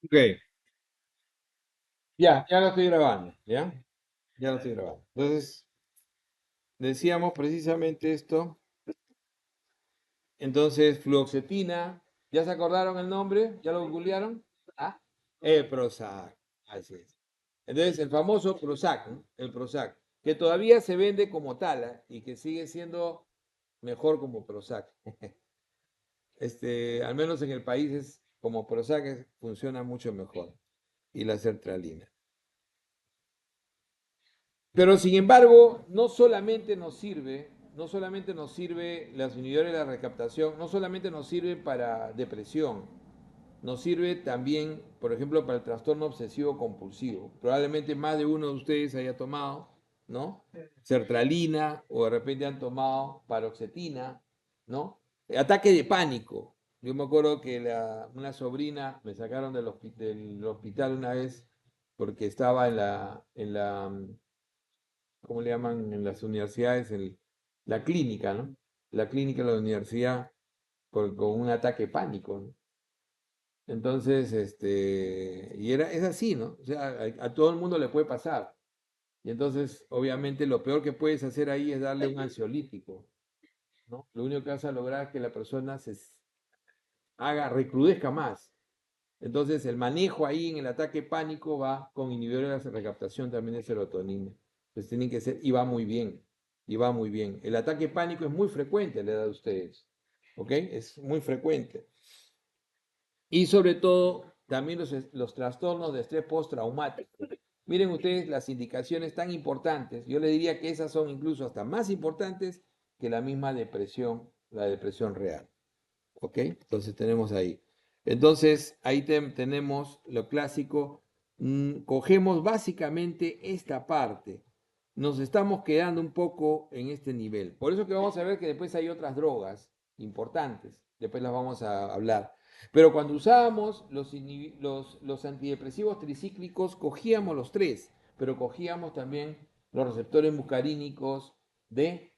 Ok, ya lo estoy grabando, ¿ya? Ya lo estoy grabando. Entonces, decíamos precisamente esto. Entonces, fluoxetina, ¿ya se acordaron el nombre? ¿Ya lo googlearon? Ah, el Prozac, así es. Entonces, el famoso Prozac, ¿no? El Prozac, que todavía se vende como tal, ¿ah? Y que sigue siendo mejor como Prozac. Al menos en el país es como Prozac funciona mucho mejor. Y la sertralina. Pero sin embargo, no solamente nos sirve las inhibidores de la recaptación, no solamente nos sirve para depresión, nos sirve también, por ejemplo, para el trastorno obsesivo compulsivo. Probablemente más de uno de ustedes haya tomado, ¿no? Sertralina o de repente han tomado paroxetina, ¿no? Ataque de pánico. Yo me acuerdo que una sobrina me sacaron del hospital una vez porque estaba ¿cómo le llaman en las universidades? La clínica, ¿no? La clínica de la universidad con un ataque de pánico, ¿no? Entonces, es así, ¿no? O sea, a todo el mundo le puede pasar. Y entonces, obviamente, lo peor que puedes hacer ahí es darle un ansiolítico, ¿no? Lo único que vas a lograr es que la persona recrudezca más. Entonces, el manejo ahí en el ataque pánico va con inhibidores de recaptación también de serotonina. Entonces, tienen que ser, y va muy bien, y va muy bien. El ataque pánico es muy frecuente a la edad de ustedes, ¿ok? Es muy frecuente. Y sobre todo, también los trastornos de estrés postraumático. Miren ustedes las indicaciones tan importantes. Yo le diría que esas son incluso hasta más importantes que la misma depresión, la depresión real. ¿Ok? Entonces tenemos ahí. Entonces ahí tenemos lo clásico. Cogemos básicamente esta parte. Nos estamos quedando un poco en este nivel. Por eso que vamos a ver que después hay otras drogas importantes. Después las vamos a hablar. Pero cuando usábamos los antidepresivos tricíclicos, cogíamos los tres, pero cogíamos también los receptores muscarínicos de...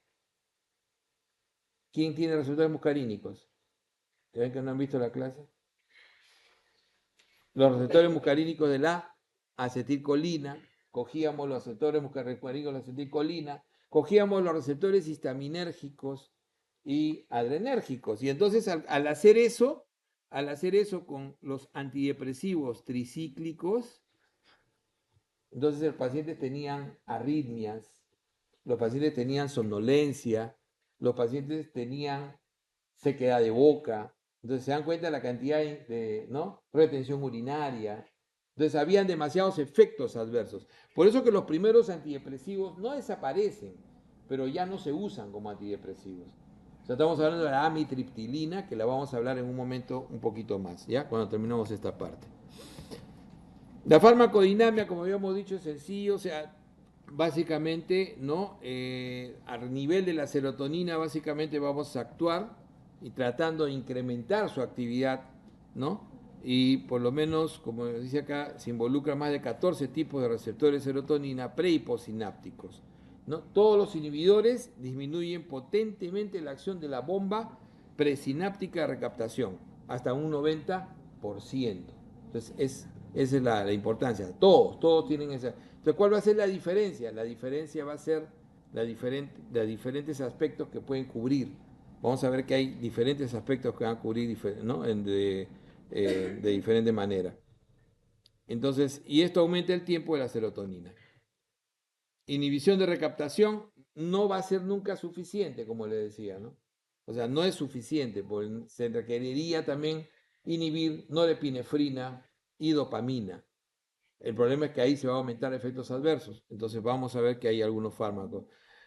¿Quién tiene receptores muscarínicos? ¿Ya ven que no han visto la clase? Los receptores muscarínicos de la acetilcolina, cogíamos los receptores muscarínicos de la acetilcolina, cogíamos los receptores histaminérgicos y adrenérgicos. Y entonces al hacer eso con los antidepresivos tricíclicos, entonces los pacientes tenían arritmias, los pacientes tenían somnolencia, los pacientes tenían sequedad de boca. Entonces se dan cuenta de la cantidad ¿no? Retención urinaria. Entonces habían demasiados efectos adversos. Por eso que los primeros antidepresivos no desaparecen, pero ya no se usan como antidepresivos. O sea, estamos hablando de la amitriptilina, que la vamos a hablar en un momento un poquito más, ¿ya? Cuando terminemos esta parte. La farmacodinamia, como habíamos dicho, es sencillo, o sea, básicamente, ¿no? A nivel de la serotonina, básicamente vamos a actuar y tratando de incrementar su actividad, ¿no? Y por lo menos, como dice acá, se involucra más de 14 tipos de receptores de serotonina pre y postsinápticos, ¿no? Todos los inhibidores disminuyen potentemente la acción de la bomba presináptica de recaptación, hasta un 90%. Entonces, esa es la importancia. Todos tienen esa. Entonces, ¿cuál va a ser la diferencia? La diferencia va a ser la diferentes aspectos que pueden cubrir. Vamos a ver que hay diferentes aspectos que van a cubrir, ¿no? De diferente manera. Entonces, y esto aumenta el tiempo de la serotonina. Inhibición de recaptación no va a ser nunca suficiente, como le decía, ¿no? O sea, no es suficiente, porque se requeriría también inhibir norepinefrina y dopamina. El problema es que ahí se va a aumentar efectos adversos. Entonces vamos a ver que hay algunos fármacos.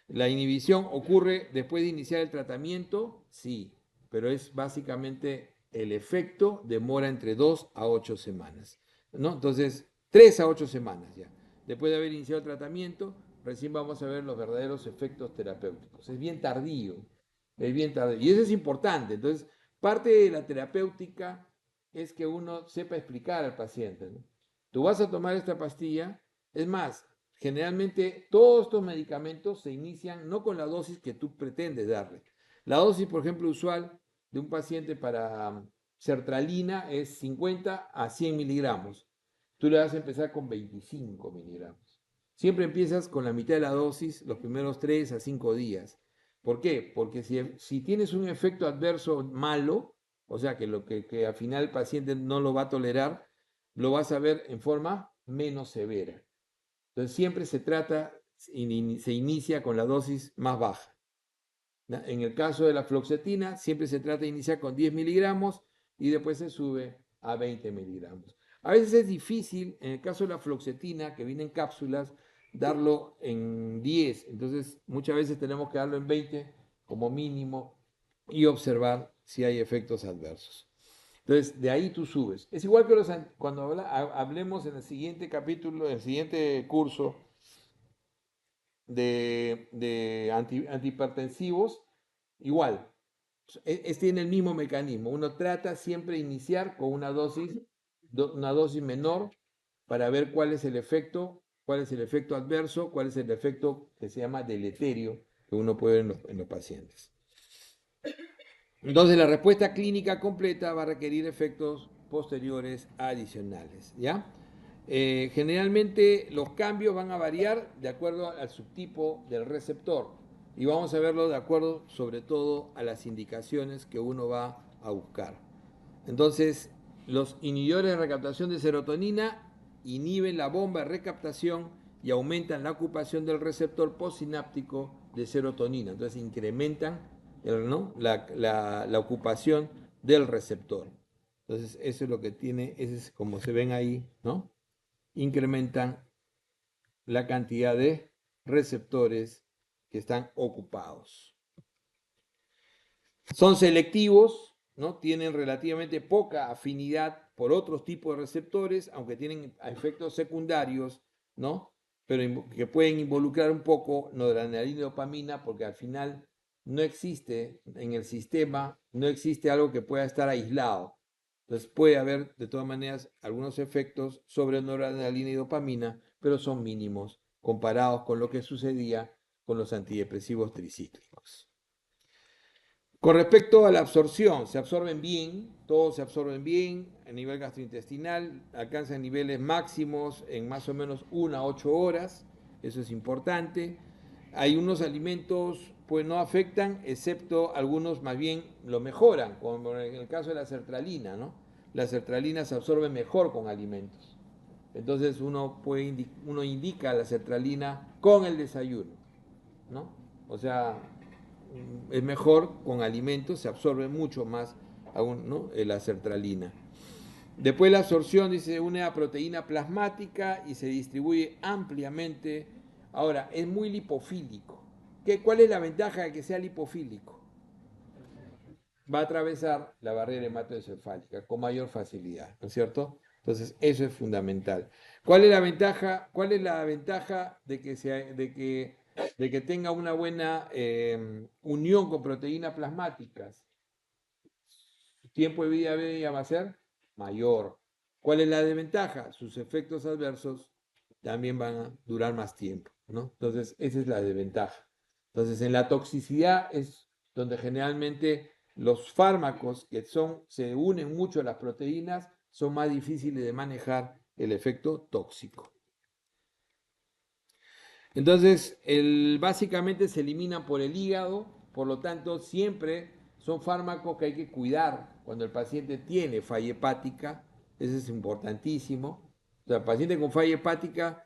¿La inhibición ocurre después de iniciar el tratamiento? Sí, pero es básicamente el efecto demora entre 2 a 8 semanas, ¿no? Entonces, 3 a 8 semanas ya. Después de haber iniciado el tratamiento, recién vamos a ver los verdaderos efectos terapéuticos. Es bien tardío, es bien tardío. Y eso es importante. Entonces, parte de la terapéutica es que uno sepa explicar al paciente, ¿no? Tú vas a tomar esta pastilla, es más, generalmente todos estos medicamentos se inician no con la dosis que tú pretendes darle. La dosis, por ejemplo, usual de un paciente para sertralina es 50 a 100 miligramos. Tú le vas a empezar con 25 miligramos. Siempre empiezas con la mitad de la dosis los primeros 3 a 5 días. ¿Por qué? Porque si tienes un efecto adverso malo, o sea que al final el paciente no lo va a tolerar, lo vas a ver en forma menos severa. Entonces siempre se inicia con la dosis más baja. En el caso de la fluoxetina, siempre se trata de iniciar con 10 miligramos y después se sube a 20 miligramos. A veces es difícil, en el caso de la fluoxetina, que viene en cápsulas, darlo en 10. Entonces, muchas veces tenemos que darlo en 20 como mínimo y observar si hay efectos adversos. Entonces, de ahí tú subes. Es igual que cuando hablemos en el siguiente capítulo, en el siguiente curso de antihipertensivos, igual, tiene el mismo mecanismo. Uno trata siempre de iniciar con una dosis menor para ver cuál es el efecto adverso, cuál es el efecto que se llama deleterio que uno puede ver en los pacientes. Entonces la respuesta clínica completa va a requerir efectos posteriores adicionales, ¿ya? Generalmente los cambios van a variar de acuerdo al subtipo del receptor y vamos a verlo de acuerdo sobre todo a las indicaciones que uno va a buscar. Entonces, los inhibidores de recaptación de serotonina inhiben la bomba de recaptación y aumentan la ocupación del receptor postsináptico de serotonina. Entonces incrementan la ocupación del receptor. Entonces eso es lo que tiene, ese es como se ven ahí, ¿no? Incrementan la cantidad de receptores que están ocupados. Son selectivos, ¿no? Tienen relativamente poca afinidad por otros tipos de receptores, aunque tienen efectos secundarios, ¿no? Pero que pueden involucrar un poco noradrenalina y dopamina, porque al final no existe en el sistema, no existe algo que pueda estar aislado. Entonces puede haber de todas maneras algunos efectos sobre noradrenalina y dopamina, pero son mínimos comparados con lo que sucedía con los antidepresivos tricíclicos. Con respecto a la absorción, se absorben bien, todos se absorben bien a nivel gastrointestinal, alcanzan niveles máximos en más o menos 1 a 8 horas, eso es importante. Hay unos alimentos pues no afectan, excepto algunos más bien lo mejoran, como en el caso de la sertralina, ¿no? La sertralina se absorbe mejor con alimentos. Entonces uno indica la sertralina con el desayuno, ¿no? O sea, es mejor con alimentos, se absorbe mucho más aún, ¿no? La sertralina. Después la absorción se une a proteína plasmática y se distribuye ampliamente. Ahora, es muy lipofílico. ¿Cuál es la ventaja de que sea lipofílico? Va a atravesar la barrera hematoencefálica con mayor facilidad, ¿no es cierto? Entonces, eso es fundamental. ¿Cuál es la ventaja? ¿Cuál es la ventaja de que tenga una buena unión con proteínas plasmáticas? Su tiempo de vida media va a ser mayor. ¿Cuál es la desventaja? Sus efectos adversos también van a durar más tiempo, ¿no? Entonces, esa es la desventaja. Entonces, en la toxicidad es donde generalmente los fármacos se unen mucho a las proteínas son más difíciles de manejar el efecto tóxico. Entonces, básicamente se eliminan por el hígado, por lo tanto, siempre son fármacos que hay que cuidar cuando el paciente tiene falla hepática, eso es importantísimo. O sea, el paciente con falla hepática,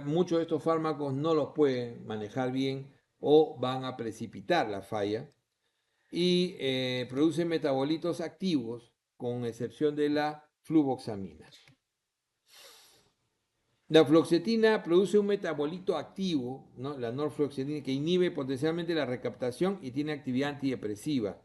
muchos de estos fármacos no los pueden manejar bien o van a precipitar la falla y producen metabolitos activos, con excepción de la fluvoxamina. La fluoxetina produce un metabolito activo, ¿no? La norfluoxetina, que inhibe potencialmente la recaptación y tiene actividad antidepresiva.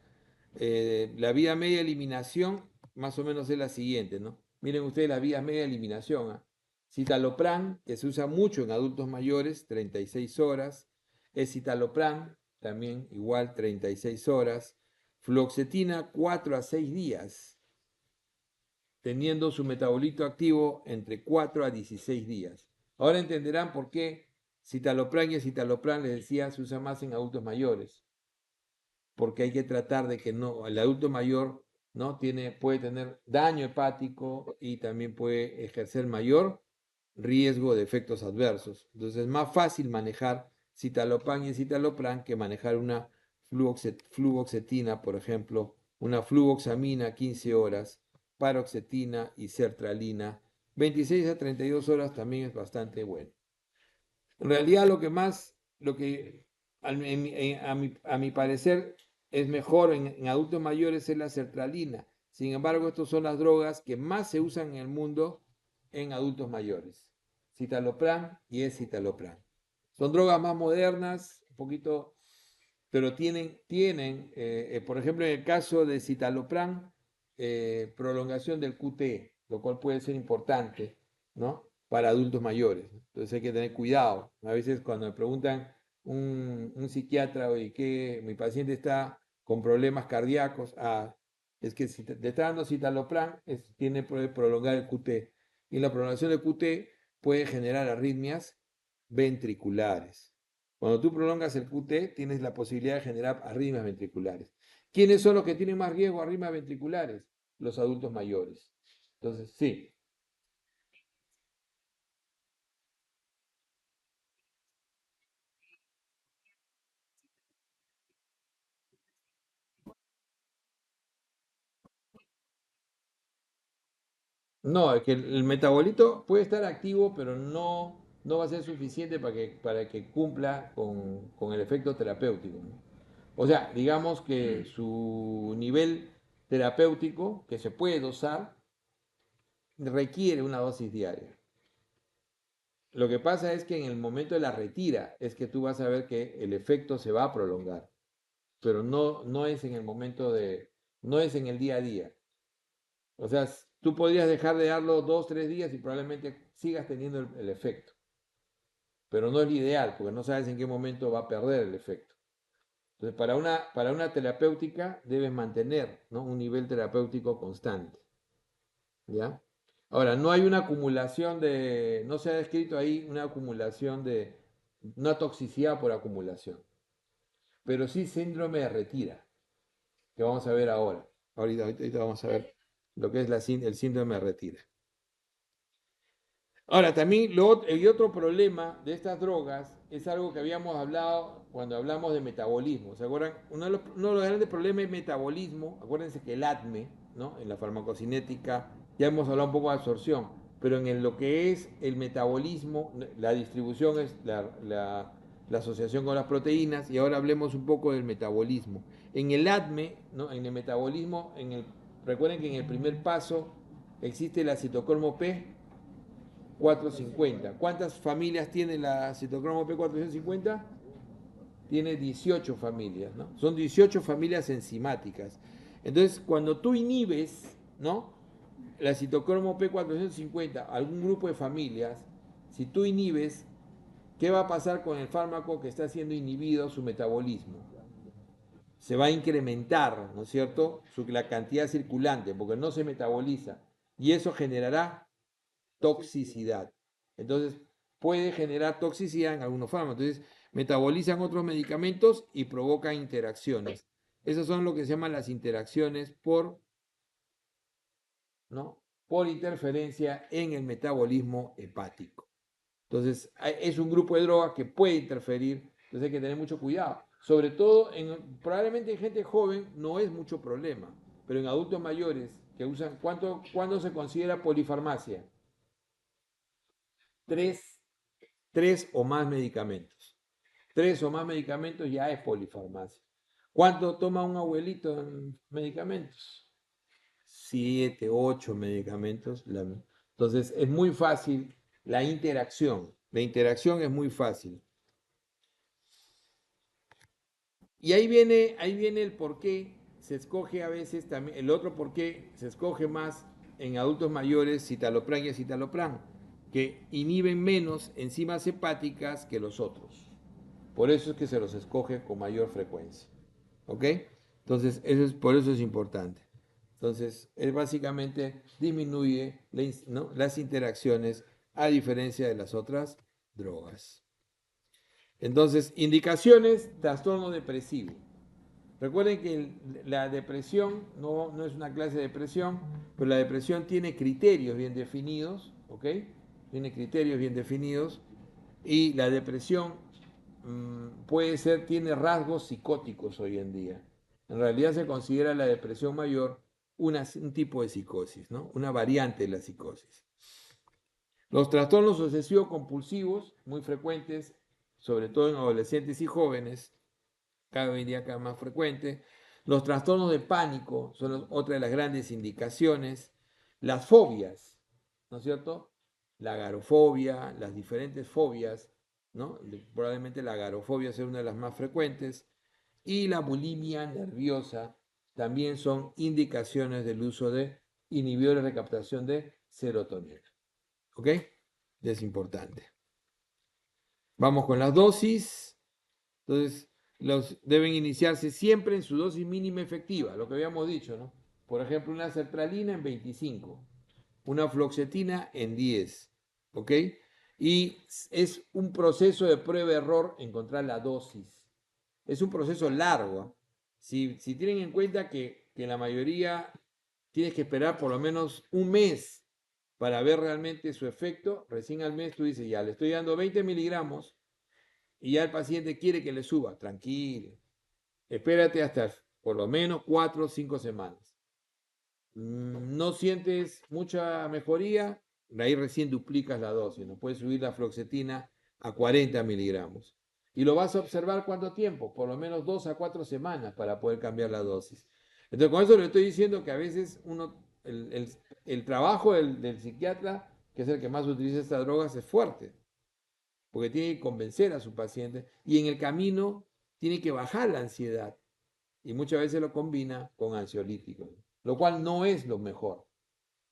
La vía media de eliminación más o menos es la siguiente, ¿no? Miren ustedes la vía media de eliminación. Citalopram, que se usa mucho en adultos mayores, 36 horas. Escitalopram, también igual 36 horas. Fluoxetina, 4 a 6 días, teniendo su metabolito activo entre 4 a 16 días. Ahora entenderán por qué citalopram y escitalopram, les decía, se usa más en adultos mayores. Porque hay que tratar de que el adulto mayor ¿no? Puede tener daño hepático y también puede ejercer mayor riesgo de efectos adversos. Entonces es más fácil manejar citalopram y escitalopram que manejar una fluoxetina, por ejemplo, una fluvoxamina 15 horas, paroxetina y sertralina 26 a 32 horas también es bastante bueno. En realidad lo que a mi parecer es mejor en adultos mayores es la sertralina. Sin embargo, estas son las drogas que más se usan en el mundo en adultos mayores. Citalopram y escitalopram. Son drogas más modernas, un poquito, pero tienen por ejemplo, en el caso de citalopram, prolongación del QT, lo cual puede ser importante, ¿no? Para adultos mayores. Entonces hay que tener cuidado. A veces cuando me preguntan un psiquiatra, oye, que mi paciente está con problemas cardíacos, es que si te está dando citalopram, puede prolongar el QT. Y la prolongación del QT puede generar arritmias ventriculares. Cuando tú prolongas el QT, tienes la posibilidad de generar arritmias ventriculares. ¿Quiénes son los que tienen más riesgo de arritmias ventriculares? Los adultos mayores. Entonces, sí. No, es que el metabolito puede estar activo, pero no va a ser suficiente para que cumpla con el efecto terapéutico, ¿no? O sea, digamos que su nivel terapéutico, que se puede dosar, requiere una dosis diaria. Lo que pasa es que en el momento de la retira es que tú vas a ver que el efecto se va a prolongar, pero no es en el momento no es en el día a día. O sea, tú podrías dejar de darlo 2, 3 días y probablemente sigas teniendo el efecto, pero no es lo ideal porque no sabes en qué momento va a perder el efecto. Entonces, para una terapéutica debes mantener, ¿no? Un nivel terapéutico constante, ¿ya? Ahora, no hay una acumulación no se ha descrito ahí una acumulación una toxicidad por acumulación, pero sí síndrome de retira, que vamos a ver ahora. Ahorita vamos a ver lo que es el síndrome de retira. Ahora, también el otro problema de estas drogas es algo que habíamos hablado cuando hablamos de metabolismo. ¿Se acuerdan? Uno de los grandes problemas es metabolismo. Acuérdense que el ADME, ¿no? En la farmacocinética, ya hemos hablado un poco de absorción, pero lo que es el metabolismo, la distribución es la asociación con las proteínas, y ahora hablemos un poco del metabolismo. En el ADME, ¿no? En el metabolismo, recuerden que en el primer paso existe la citocromo P 450. ¿Cuántas familias tiene la citocromo P450? Tiene 18 familias, ¿no? Son 18 familias enzimáticas. Entonces, cuando tú inhibes, ¿no? La citocromo P450, algún grupo de familias, si tú inhibes, ¿qué va a pasar con el fármaco que está siendo inhibido su metabolismo? Se va a incrementar, ¿no es cierto?, la cantidad circulante, porque no se metaboliza. Y eso generará toxicidad. Entonces, puede generar toxicidad en algunos fármacos. Entonces, metabolizan otros medicamentos y provocan interacciones. Esas son lo que se llaman las interacciones ¿no? por interferencia en el metabolismo hepático. Entonces, es un grupo de drogas que puede interferir, entonces hay que tener mucho cuidado. Sobre todo, probablemente en gente joven no es mucho problema, pero en adultos mayores que usan, ¿cuándo se considera polifarmacia? Tres, tres o más medicamentos. Tres o más medicamentos ya es polifarmacia. ¿Cuánto toma un abuelito en medicamentos? 7, 8 medicamentos. Entonces es muy fácil la interacción. La interacción es muy fácil. Y ahí viene el por qué se escoge a veces también, el otro por qué se escoge más en adultos mayores citalopram y escitalopram, que inhiben menos enzimas hepáticas que los otros. Por eso es que se los escoge con mayor frecuencia. ¿Ok? Entonces, por eso es importante. Entonces, es básicamente disminuye ¿no? las interacciones a diferencia de las otras drogas. Entonces, indicaciones, trastorno depresivo. Recuerden que la depresión no es una clase de depresión, pero la depresión tiene criterios bien definidos, ¿ok? Tiene criterios bien definidos y la depresión tiene rasgos psicóticos hoy en día. En realidad se considera la depresión mayor un tipo de psicosis, ¿no? Una variante de la psicosis. Los trastornos obsesivos compulsivos, muy frecuentes, sobre todo en adolescentes y jóvenes, cada día cada más frecuente. Los trastornos de pánico son otra de las grandes indicaciones. Las fobias, ¿no es cierto? La agorafobia, las diferentes fobias, ¿no? Probablemente la agorafobia sea una de las más frecuentes. Y la bulimia nerviosa también son indicaciones del uso de inhibidores de captación de serotonina. ¿Ok? Es importante. Vamos con las dosis. Entonces, deben iniciarse siempre en su dosis mínima efectiva, lo que habíamos dicho, ¿no? Por ejemplo, una sertralina en 25, una fluoxetina en 10, ¿ok? Y es un proceso de prueba-error encontrar la dosis. Es un proceso largo. Si tienen en cuenta que la mayoría tienes que esperar por lo menos un mes para ver realmente su efecto, recién al mes tú dices, ya, le estoy dando 20 miligramos y ya el paciente quiere que le suba, tranquilo, espérate hasta por lo menos 4 o 5 semanas. No sientes mucha mejoría, ahí recién duplicas la dosis, no puedes subir la fluoxetina a 40 miligramos. Y lo vas a observar cuánto tiempo, por lo menos 2 a 4 semanas para poder cambiar la dosis. Entonces con eso le estoy diciendo que a veces el trabajo del psiquiatra, que es el que más utiliza estas drogas, es fuerte porque tiene que convencer a su paciente y en el camino tiene que bajar la ansiedad y muchas veces lo combina con ansiolíticos, lo cual no es lo mejor,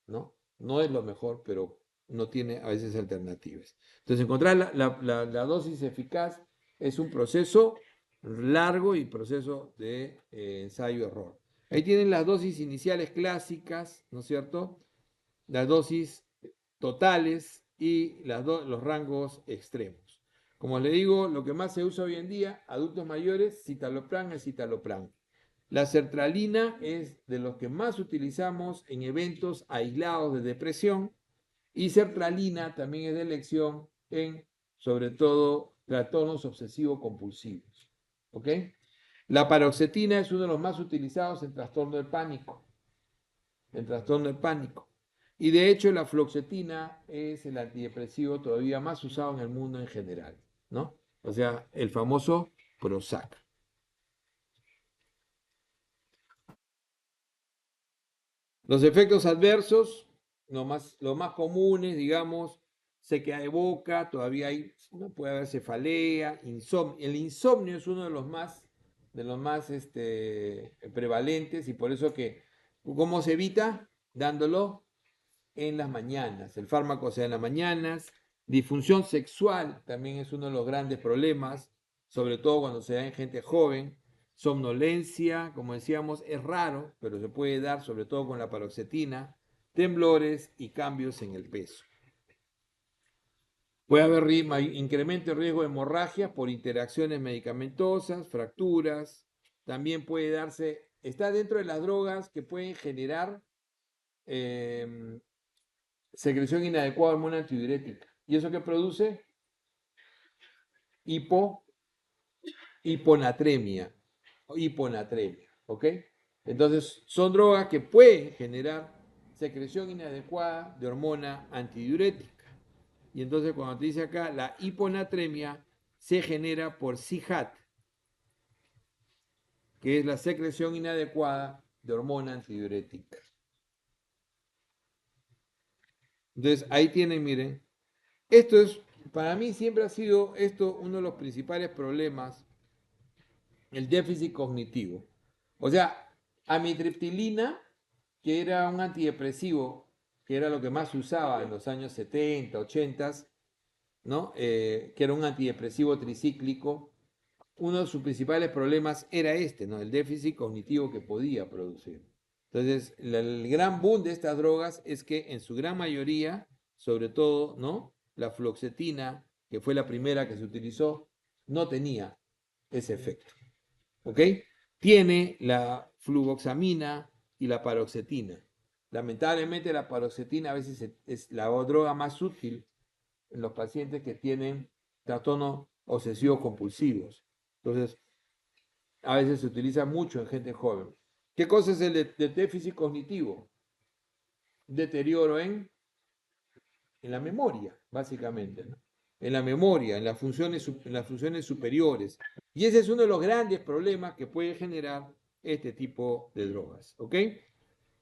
¿no? No es lo mejor, pero no tiene a veces alternativas. Entonces, encontrar la dosis eficaz es un proceso largo y proceso de ensayo-error. Ahí tienen las dosis iniciales clásicas, ¿no es cierto? Las dosis totales y los rangos extremos. Como les digo, lo que más se usa hoy en día, adultos mayores, citalopram es citalopram. La sertralina es de los que más utilizamos en eventos aislados de depresión y sertralina también es de elección en, sobre todo, trastornos obsesivos compulsivos. ¿Ok? La paroxetina es uno de los más utilizados en trastorno de pánico. En trastorno de pánico. Y de hecho la fluoxetina es el antidepresivo todavía más usado en el mundo en general, ¿no? O sea, el famoso Prozac. Los efectos adversos, los más comunes, digamos, sequedad de boca, todavía no puede haber cefalea, insomnio. El insomnio es uno de los más prevalentes y por eso que, ¿cómo se evita? Dándolo en las mañanas. El fármaco se da en las mañanas. Disfunción sexual también es uno de los grandes problemas, sobre todo cuando se da en gente joven. Somnolencia, como decíamos, es raro, pero se puede dar sobre todo con la paroxetina. Temblores y cambios en el peso. Puede haber incremento de riesgo de hemorragia por interacciones medicamentosas, fracturas. También puede darse, está dentro de las drogas que pueden generar secreción inadecuada de hormona antidiurética. ¿Y eso qué produce? Hipo, hiponatremia. Hiponatremia, ¿ok? Entonces, son drogas que pueden generar secreción inadecuada de hormona antidiurética. Y entonces, cuando te dice acá, la hiponatremia se genera por CIHAT, que es la secreción inadecuada de hormona antidiurética. Entonces, ahí tienen, miren, esto es, para mí siempre ha sido esto uno de los principales problemas, el déficit cognitivo. O sea, amitriptilina, que era un antidepresivo, que era lo que más se usaba en los años 70, 80, ¿no? Que era un antidepresivo tricíclico, uno de sus principales problemas era ¿no? El déficit cognitivo que podía producir. Entonces, el gran boom de estas drogas es que en su gran mayoría, sobre todo, ¿no? La fluoxetina, que fue la primera que se utilizó, no tenía ese efecto. ¿Ok? tiene la fluvoxamina y la paroxetina. Lamentablemente la paroxetina a veces es la droga más útil en los pacientes que tienen trastornos obsesivos compulsivos. Entonces, a veces se utiliza mucho en gente joven. ¿Qué cosa es el déficit cognitivo? Deterioro en la memoria, básicamente, ¿no? En la memoria, en las funciones superiores. Y ese es uno de los grandes problemas que puede generar este tipo de drogas, ¿ok?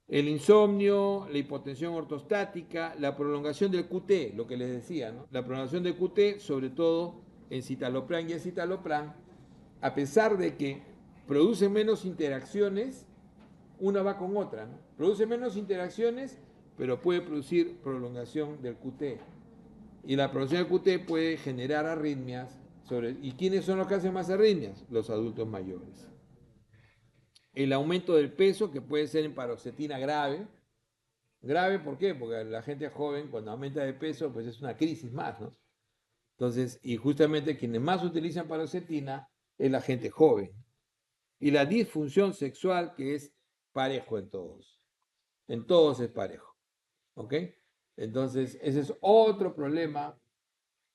El insomnio, la hipotensión ortostática, la prolongación del QT, lo que les decía, ¿no? La prolongación del QT, sobre todo en citalopram y escitalopram, a pesar de que produce menos interacciones, una va con otra, ¿no? Produce menos interacciones, pero puede producir prolongación del QT. Y la prolongación del QT puede generar arritmias. ¿Y quiénes son los que hacen más arritmias? Los adultos mayores. El aumento del peso, que puede ser en paroxetina grave. Grave, ¿por qué? Porque la gente joven, cuando aumenta de peso, pues es una crisis más, ¿no? Entonces, y justamente quienes más utilizan paroxetina es la gente joven. Y la disfunción sexual, que es parejo en todos. En todos es parejo. ¿Ok? Entonces, ese es otro problema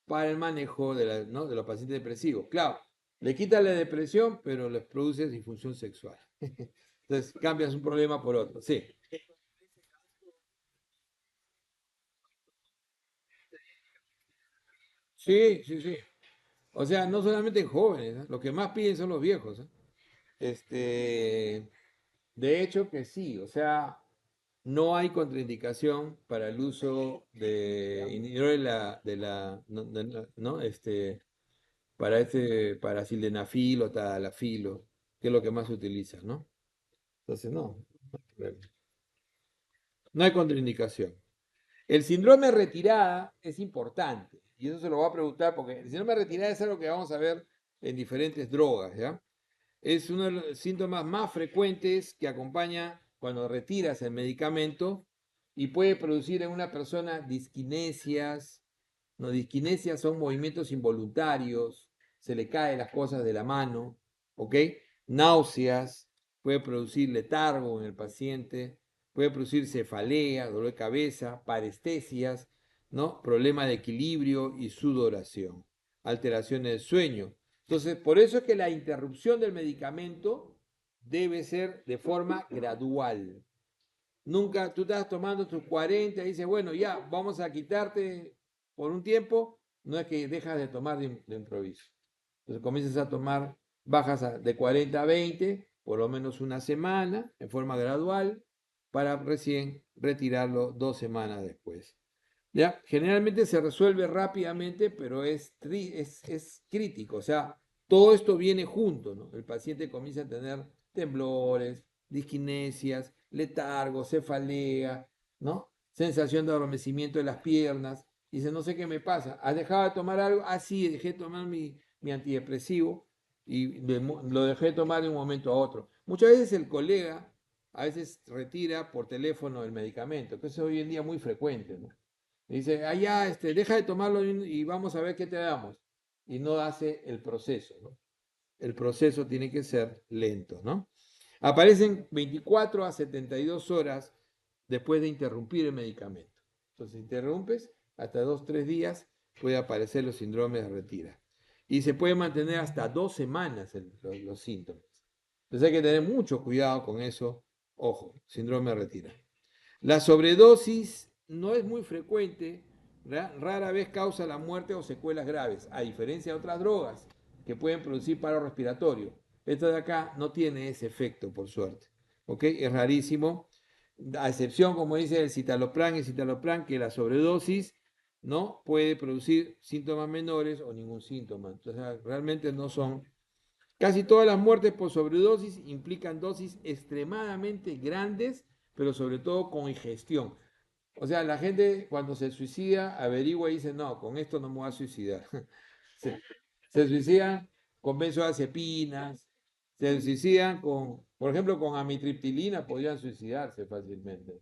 para el manejo ¿no? de los pacientes depresivos. Claro, le quita la depresión, pero les produce disfunción sexual. Entonces, cambias un problema por otro. Sí. Sí, sí, sí. O sea, no solamente en jóvenes, ¿eh? Los que más piden son los viejos, ¿eh? De hecho que sí, o sea, no hay contraindicación para el uso de inhibidores para sildenafil o tadalafilo, que es lo que más se utiliza, ¿no? Entonces, no hay contraindicación. El síndrome de retirada es importante, y eso se lo voy a preguntar porque el síndrome de retirada es algo que vamos a ver en diferentes drogas, ¿ya? Es uno de los síntomas más frecuentes que acompaña cuando retiras el medicamento y puede producir en una persona disquinesias. No, disquinesias son movimientos involuntarios, se le caen las cosas de la mano, ¿ok? Náuseas, puede producir letargo en el paciente, puede producir cefalea, dolor de cabeza, parestesias, ¿no? Problema de equilibrio y sudoración, alteraciones del sueño. Entonces, por eso es que la interrupción del medicamento debe ser de forma gradual. Nunca tú estás tomando tus 40 y dices, bueno, ya, vamos a quitarte por un tiempo. No es que dejas de tomar de improviso. Entonces comienzas a tomar, bajas de 40 a 20, por lo menos una semana, en forma gradual, para recién retirarlo 2 semanas después. ¿Ya? Generalmente se resuelve rápidamente, pero es crítico. O sea, todo esto viene junto, ¿no? El paciente comienza a tener temblores, disquinesias, letargo, cefalea, ¿no? Sensación de adormecimiento de las piernas. Dice, no sé qué me pasa. ¿Has dejado de tomar algo? Ah, sí, dejé de tomar mi antidepresivo y lo dejé de tomar de un momento a otro. Muchas veces el colega a veces retira por teléfono el medicamento, que eso hoy en día es muy frecuente, ¿no? Y dice, ah, ya, deja de tomarlo y vamos a ver qué te damos. Y no hace el proceso, ¿no? El proceso tiene que ser lento, ¿no? Aparecen 24 a 72 horas después de interrumpir el medicamento. Entonces, interrumpes, hasta 2, 3 días puede aparecer los síndromes de retira. Y se puede mantener hasta 2 semanas los síntomas. Entonces hay que tener mucho cuidado con eso. Ojo, síndrome de retira. La sobredosis no es muy frecuente, rara vez causa la muerte o secuelas graves, a diferencia de otras drogas que pueden producir paro respiratorio. Esta de acá no tiene ese efecto, por suerte. ¿Ok? Es rarísimo, a excepción, como dice el citalopram, que la sobredosis no puede producir síntomas menores o ningún síntoma. Entonces, realmente no son. Casi todas las muertes por sobredosis implican dosis extremadamente grandes, pero sobre todo con ingestión. O sea, la gente cuando se suicida averigua y dice, no, con esto no me voy a suicidar. Se, se suicidan con benzodiazepinas, se suicidan con, por ejemplo, con amitriptilina, podrían suicidarse fácilmente.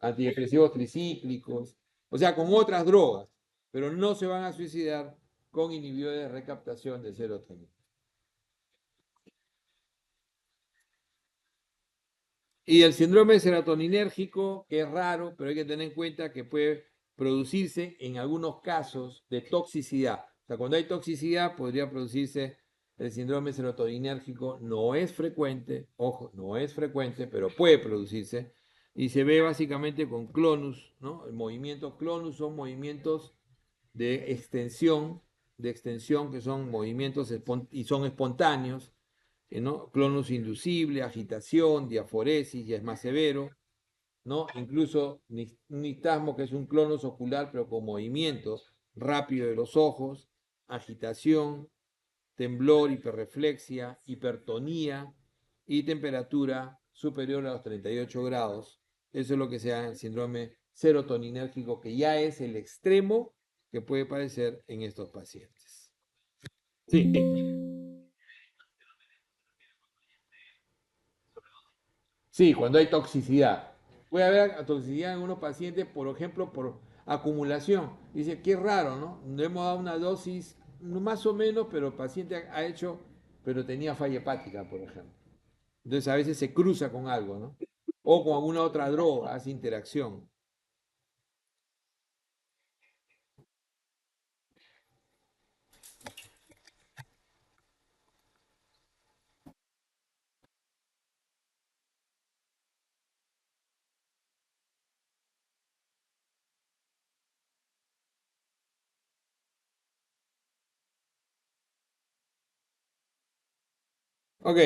Antidepresivos tricíclicos, o sea, con otras drogas, pero no se van a suicidar con inhibidores de recaptación de serotonina. Y el síndrome serotoninérgico, que es raro, pero hay que tener en cuenta que puede producirse en algunos casos de toxicidad. O sea, cuando hay toxicidad podría producirse el síndrome serotoninérgico. No es frecuente, ojo, no es frecuente, pero puede producirse. Y se ve básicamente con clonus, ¿no? El movimiento clonus son movimientos de extensión que son movimientos y son espontáneos, ¿no? Clonus inducible, agitación, diaforesis, ya es más severo, ¿no? Incluso un nistagmo que es un clonus ocular, pero con movimientos rápido de los ojos, agitación, temblor, hiperreflexia, hipertonía y temperatura superior a los 38 grados. Eso es lo que se llama el síndrome serotoninérgico, que ya es el extremo que puede padecer en estos pacientes. Sí. Sí, cuando hay toxicidad. Puede haber toxicidad en unos pacientes, por ejemplo, por acumulación. Dice, qué raro, ¿no? Le hemos dado una dosis más o menos, pero el paciente ha hecho, pero tenía falla hepática, por ejemplo. Entonces a veces se cruza con algo, ¿no? O con alguna otra droga, hace interacción. Ok,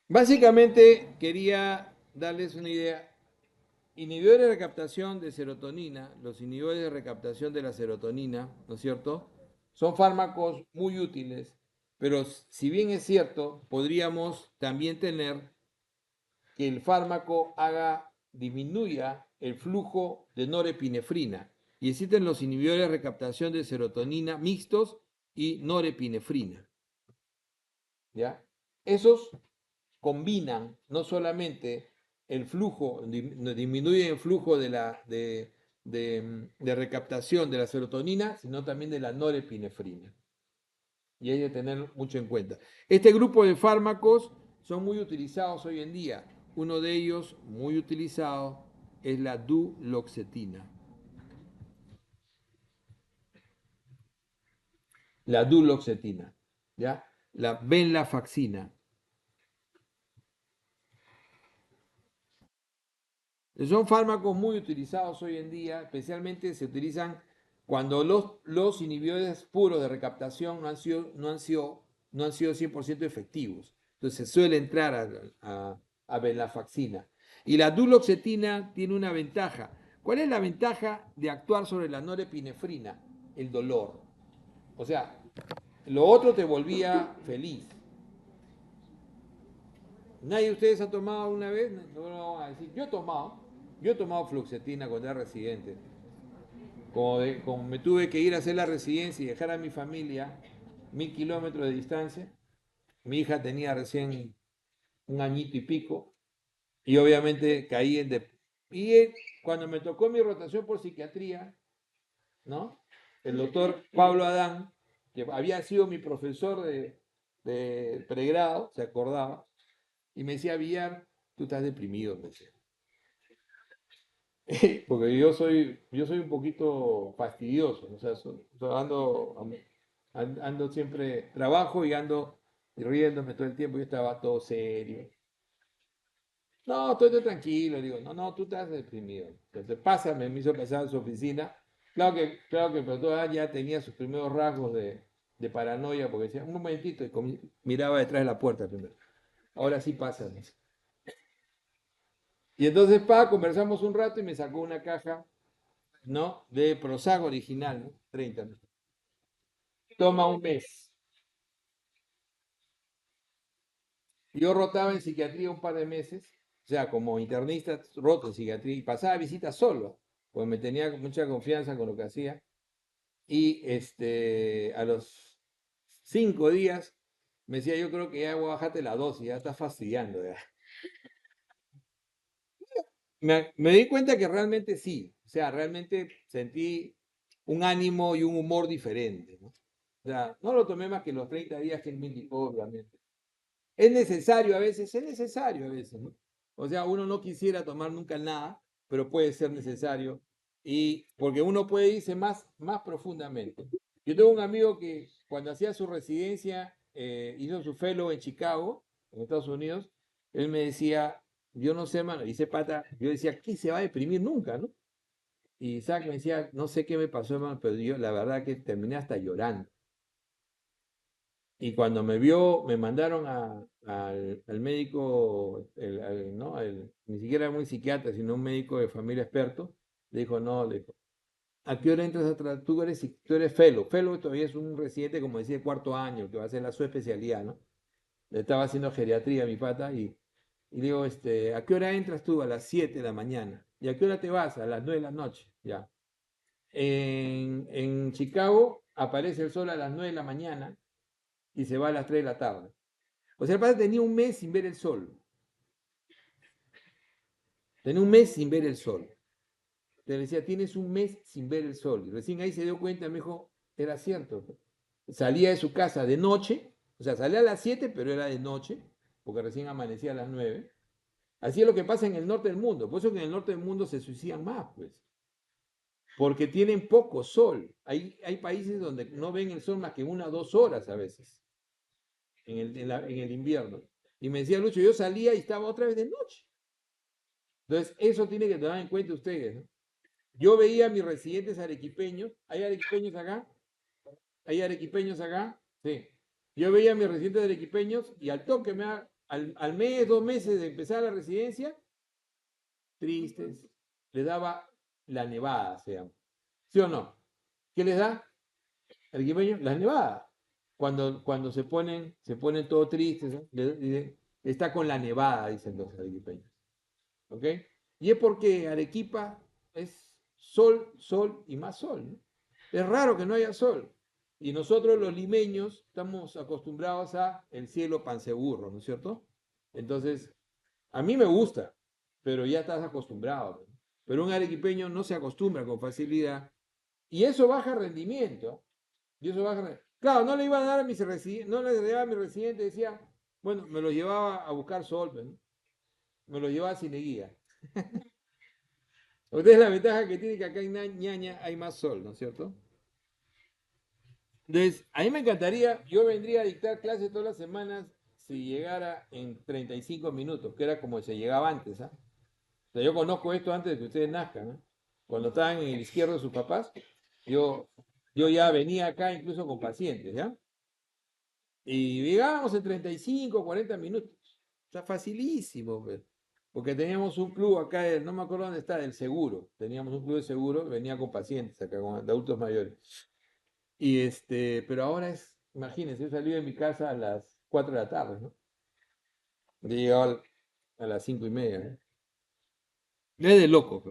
básicamente quería darles una idea. Inhibidores de recaptación de serotonina, los inhibidores de recaptación de la serotonina, ¿no es cierto? Son fármacos muy útiles, pero si bien es cierto, podríamos también tener que el fármaco disminuya el flujo de norepinefrina. Y existen los inhibidores de recaptación de serotonina mixtos y norepinefrina. ¿Ya? Esos combinan no solamente el flujo, disminuyen el flujo de recaptación de la serotonina, sino también de la norepinefrina. Y hay que tener mucho en cuenta. Este grupo de fármacos son muy utilizados hoy en día. Uno de ellos, muy utilizado, es la duloxetina. La duloxetina, ¿ya? La venlafaxina. Son fármacos muy utilizados hoy en día, especialmente se utilizan cuando los inhibidores puros de recaptación no han sido 100% efectivos. Entonces se suele entrar a venlafaxina. Y la duloxetina tiene una ventaja. ¿Cuál es la ventaja de actuar sobre la norepinefrina? El dolor. O sea, lo otro te volvía feliz. ¿Nadie de ustedes ha tomado una vez? No lo van a decir. Yo he tomado fluoxetina cuando era residente. Como me tuve que ir a hacer la residencia y dejar a mi familia 1000 kilómetros de distancia, mi hija tenía recién un añito y pico, y obviamente caí en... Y cuando me tocó mi rotación por psiquiatría, ¿no? El doctor Pablo Adán, que había sido mi profesor de pregrado, se acordaba, y me decía, Villar, tú estás deprimido, me decía. Porque yo soy un poquito fastidioso, o sea, ando siempre, trabajo y ando riéndome todo el tiempo, yo estaba todo serio. No, estoy tranquilo, digo, no, tú estás deprimido. Entonces, pásame, me hizo pasar a su oficina. Claro que pero todavía ya tenía sus primeros rasgos de paranoia, porque decía, un momentito, y miraba detrás de la puerta primero. Ahora sí pásame. Y entonces, conversamos un rato y me sacó una caja, ¿no? De Prozac original, ¿no? 30. Toma un mes. Yo rotaba en psiquiatría un par de meses, o sea, como internista roto en psiquiatría y pasaba visitas solo, pues me tenía mucha confianza con lo que hacía. Y a los 5 días me decía, yo creo que ya voy a bajarte la dosis, ya estás fastidiando. Ya. Me di cuenta que realmente sí, o sea, realmente sentí un ánimo y un humor diferente, ¿no? O sea, no lo tomé más que los 30 días que él me indicó, obviamente. Es necesario a veces, ¿no? O sea, uno no quisiera tomar nunca nada, pero puede ser necesario. Y porque uno puede irse más profundamente. Yo tengo un amigo que cuando hacía su residencia, hizo su fellow en Chicago, en Estados Unidos, él me decía, yo no sé, hermano, dice pata, yo decía, ¿qué se va a deprimir nunca, no? Y Isaac me decía, no sé qué me pasó, hermano, pero yo la verdad que terminé hasta llorando. Y cuando me vio, me mandaron al médico, ¿no? Ni siquiera era un psiquiatra, sino un médico de familia experto. Le dijo, no, le dijo, ¿a qué hora entras a trabajar? Tú eres fellow. Fellow todavía es un residente, como decía, de cuarto año, que va a hacer su especialidad, ¿no? Le estaba haciendo geriatría mi pata y digo, ¿a qué hora entras tú? A las 7 de la mañana. ¿Y a qué hora te vas? A las 9 de la noche, ya. En Chicago aparece el sol a las 9 de la mañana y se va a las 3 de la tarde. O sea, el padre tenía un mes sin ver el sol. Tenía un mes sin ver el sol. Te decía, tienes un mes sin ver el sol. Y recién ahí se dio cuenta, me dijo, era cierto. Salía de su casa de noche, o sea, salía a las 7, pero era de noche, porque recién amanecía a las 9. Así es lo que pasa en el norte del mundo. Por eso que en el norte del mundo se suicidan más, pues. Porque tienen poco sol. Hay países donde no ven el sol más que 1 o 2 horas a veces, en el invierno. Y me decía Lucho, yo salía y estaba otra vez de noche. Entonces, eso tiene que tomar en cuenta ustedes, ¿no? Yo veía a mis residentes arequipeños, ¿hay arequipeños acá? ¿Hay arequipeños acá? Sí. Yo veía a mis residentes arequipeños y al toque, al mes, 2 meses de empezar la residencia, tristes, les daba la nevada, se llama. ¿Sí o no? ¿Qué les da? Arequipeños, la nevada. Cuando se ponen todos tristes, ¿no? Está con la nevada, dicen los arequipeños. ¿Ok? Y es porque Arequipa es sol, sol y más sol, ¿no? Es raro que no haya sol. Y nosotros los limeños estamos acostumbrados a el cielo panceburro, ¿no es cierto? Entonces, a mí me gusta, pero ya estás acostumbrado, ¿no? Pero un arequipeño no se acostumbra con facilidad y eso baja rendimiento. Y eso baja. Claro, no le iba a dar a mis residentes, no le daba a mi residente, decía, bueno, me lo llevaba a buscar sol, ¿no? Me lo llevaba sin guía. Ustedes la ventaja que tiene que acá en Ñaña hay más sol, ¿no es cierto? Entonces, a mí me encantaría, yo vendría a dictar clases todas las semanas si llegara en 35 minutos, que era como se llegaba antes, ¿ah? O sea, yo conozco esto antes de que ustedes nazcan, ¿no? Cuando estaban en el izquierdo de sus papás, yo, yo ya venía acá incluso con pacientes, ¿ya? Y llegábamos en 35, 40 minutos. Está facilísimo, pues. Porque teníamos un club acá, no me acuerdo dónde está, del seguro. Teníamos un club de seguro, venía con pacientes acá, con adultos mayores. Pero ahora imagínense, yo salí de mi casa a las 4 de la tarde, ¿no? Yo llegaba a las 5:30, ¿no? Es de loco,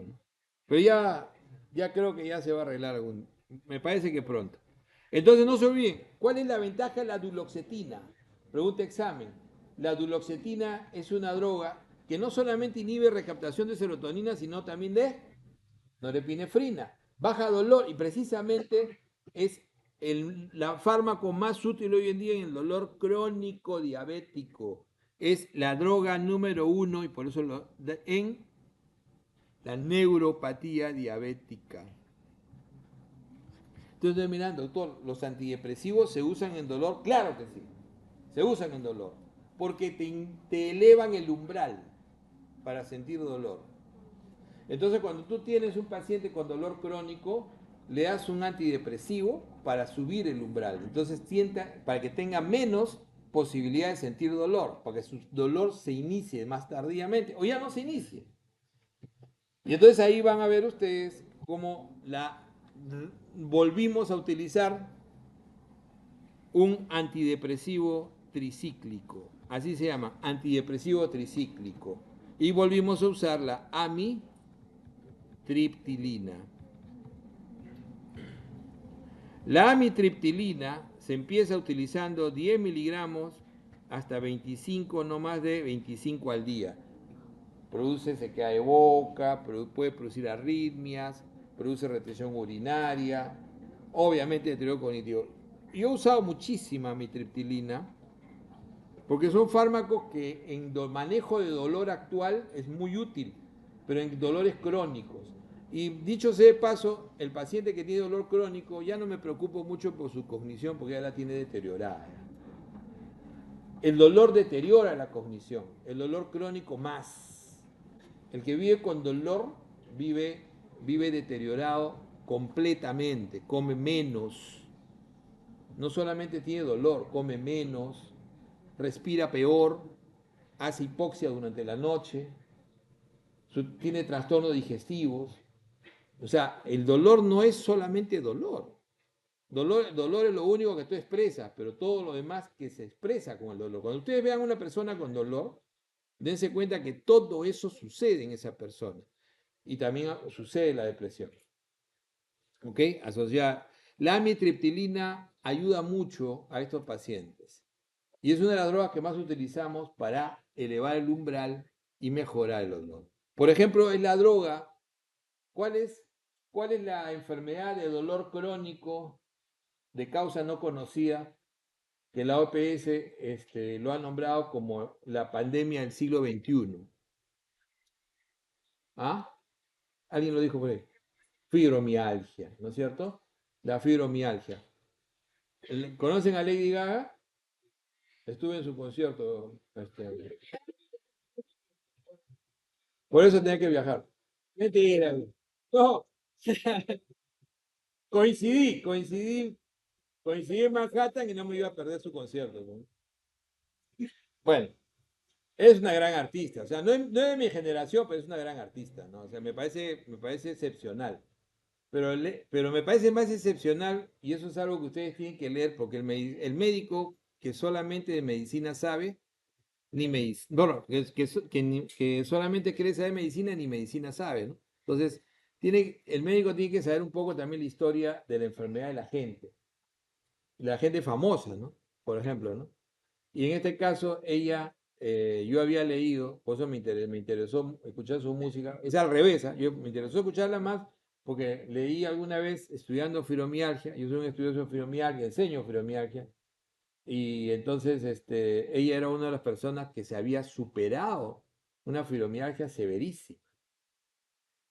pero ya creo que ya se va a arreglar me parece que pronto. Entonces no se olviden, ¿cuál es la ventaja de la duloxetina? Pregunta examen. La duloxetina es una droga que no solamente inhibe recaptación de serotonina, sino también de norepinefrina. Baja dolor y precisamente es la fármaco más útil hoy en día en el dolor crónico diabético. Es la droga número 1 y por eso en la neuropatía diabética. Entonces, mirando, doctor, ¿los antidepresivos se usan en dolor? Claro que sí, se usan en dolor, porque te elevan el umbral para sentir dolor. Entonces, cuando tú tienes un paciente con dolor crónico, le das un antidepresivo para subir el umbral. Entonces, para que tenga menos posibilidad de sentir dolor, para que su dolor se inicie más tardíamente o ya no se inicie. Y entonces ahí van a ver ustedes cómo volvimos a utilizar un antidepresivo tricíclico. Así se llama, antidepresivo tricíclico. Y volvimos a usar la amitriptilina. La amitriptilina se empieza utilizando 10 miligramos hasta 25, no más de 25 al día. Produce sequedad de boca, puede producir arritmias, produce retención urinaria, obviamente deterioro cognitivo. Yo he usado muchísima amitriptilina Porque son fármacos que en manejo de dolor actual es muy útil, pero en dolores crónicos. Y dicho sea de paso, el paciente que tiene dolor crónico ya no me preocupo mucho por su cognición porque ya la tiene deteriorada. El dolor deteriora la cognición, el dolor crónico más. El que vive con dolor vive deteriorado completamente, come menos, no solamente tiene dolor, come menos, respira peor, hace hipoxia durante la noche, tiene trastornos digestivos. O sea, el dolor no es solamente dolor. Dolor es lo único que tú expresas, pero todo lo demás que se expresa con el dolor. Cuando ustedes vean a una persona con dolor, dense cuenta que todo eso sucede en esa persona. Y también sucede la depresión. ¿Ok? Asociada. La amitriptilina ayuda mucho a estos pacientes. Y es una de las drogas que más utilizamos para elevar el umbral y mejorar el dolor. Por ejemplo, en la droga, ¿cuál es, cuál es la enfermedad de dolor crónico de causa no conocida que la OPS lo ha nombrado como la pandemia del siglo XXI? ¿Ah? ¿Alguien lo dijo por ahí? Fibromialgia, ¿no es cierto? La fibromialgia. ¿Conocen a Lady Gaga? Estuve en su concierto. Por eso tenía que viajar. Mentira. No, coincidí en Manhattan y no me iba a perder su concierto, ¿no? Bueno, es una gran artista. O sea, no es de mi generación, pero es una gran artista, ¿no? O sea, me parece excepcional. Pero me parece más excepcional, y eso es algo que ustedes tienen que leer, porque el médico que solamente de medicina sabe, ni medicina, bueno, que solamente quiere saber medicina, ni medicina sabe, ¿no? Entonces, el médico tiene que saber un poco también la historia de la enfermedad de la gente famosa, ¿no? Por ejemplo, ¿no? Y en este caso, ella, yo había leído, por eso me interesó escuchar su música, es al revés, ¿eh? Me interesó escucharla más porque leí alguna vez estudiando fibromialgia, yo soy un estudioso de fibromialgia, enseño fibromialgia, y entonces ella era una de las personas que se había superado una fibromialgia severísima,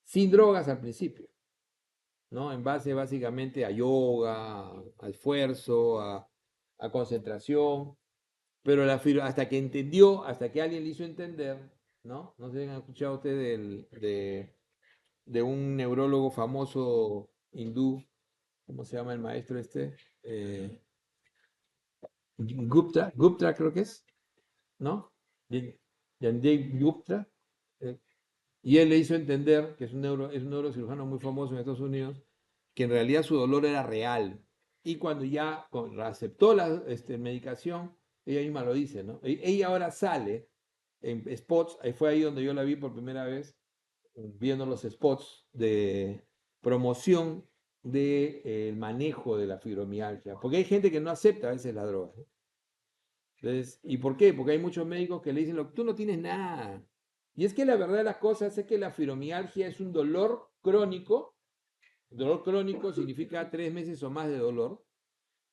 sin drogas al principio, ¿no? En base básicamente a yoga, a esfuerzo, a concentración, pero hasta que entendió, hasta que alguien le hizo entender, ¿no? No sé si han escuchado ustedes de un neurólogo famoso hindú, ¿cómo se llama el maestro este? Eh, Gupta creo que es, ¿no? Yandev Gupta. eh, y él le hizo entender, que es un neurocirujano muy famoso en Estados Unidos, que en realidad su dolor era real. Y cuando ya aceptó la medicación, ella misma lo dice, ¿no? Ella ahora sale en spots, ahí fue ahí donde yo la vi por primera vez, viendo los spots de promoción del manejo de la fibromialgia. Porque hay gente que no acepta a veces la droga, ¿no? Entonces, ¿y por qué? Porque hay muchos médicos que le dicen, tú no tienes nada. Y es que la verdad de las cosas es que la fibromialgia es un dolor crónico. Dolor crónico significa 3 meses o más de dolor,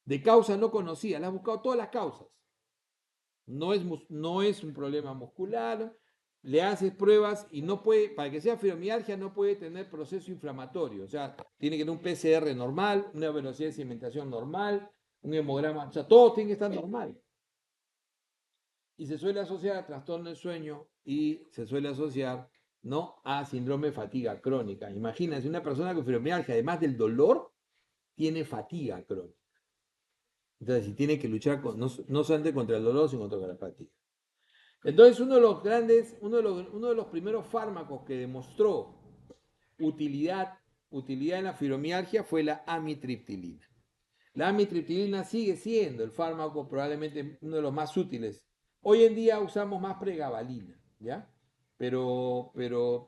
de causa no conocida. Le has buscado todas las causas. No es un problema muscular, le haces pruebas y no puede, para que sea fibromialgia no puede tener proceso inflamatorio, o sea, tiene que tener un PCR normal, una velocidad de sedimentación normal, un hemograma, o sea, todo tiene que estar normal. Y se suele asociar a trastorno del sueño y se suele asociar, ¿no?, a síndrome de fatiga crónica. Imagínense, una persona con fibromialgia, además del dolor, tiene fatiga crónica. Entonces, si tiene que luchar no solamente contra el dolor, sino contra la fatiga. Entonces, uno de los primeros fármacos que demostró utilidad, utilidad en la fibromialgia fue la amitriptilina. La amitriptilina sigue siendo el fármaco probablemente uno de los más útiles. Hoy en día usamos más pregabalina, ¿ya? Pero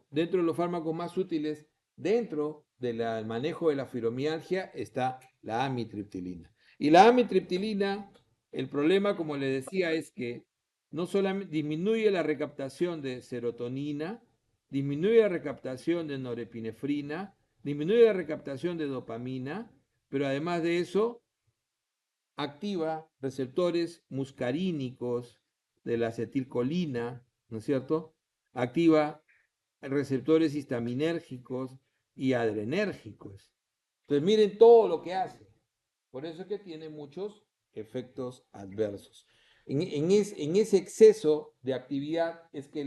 dentro de los fármacos más útiles, dentro del manejo de la fibromialgia, está la amitriptilina. Y la amitriptilina, el problema, como le decía, es que no solamente disminuye la recaptación de serotonina, disminuye la recaptación de norepinefrina, disminuye la recaptación de dopamina, pero además de eso, activa receptores muscarínicos de la acetilcolina, ¿no es cierto? Activa receptores histaminérgicos y adrenérgicos. Entonces miren todo lo que hace. Por eso es que tiene muchos efectos adversos. En ese exceso de actividad es que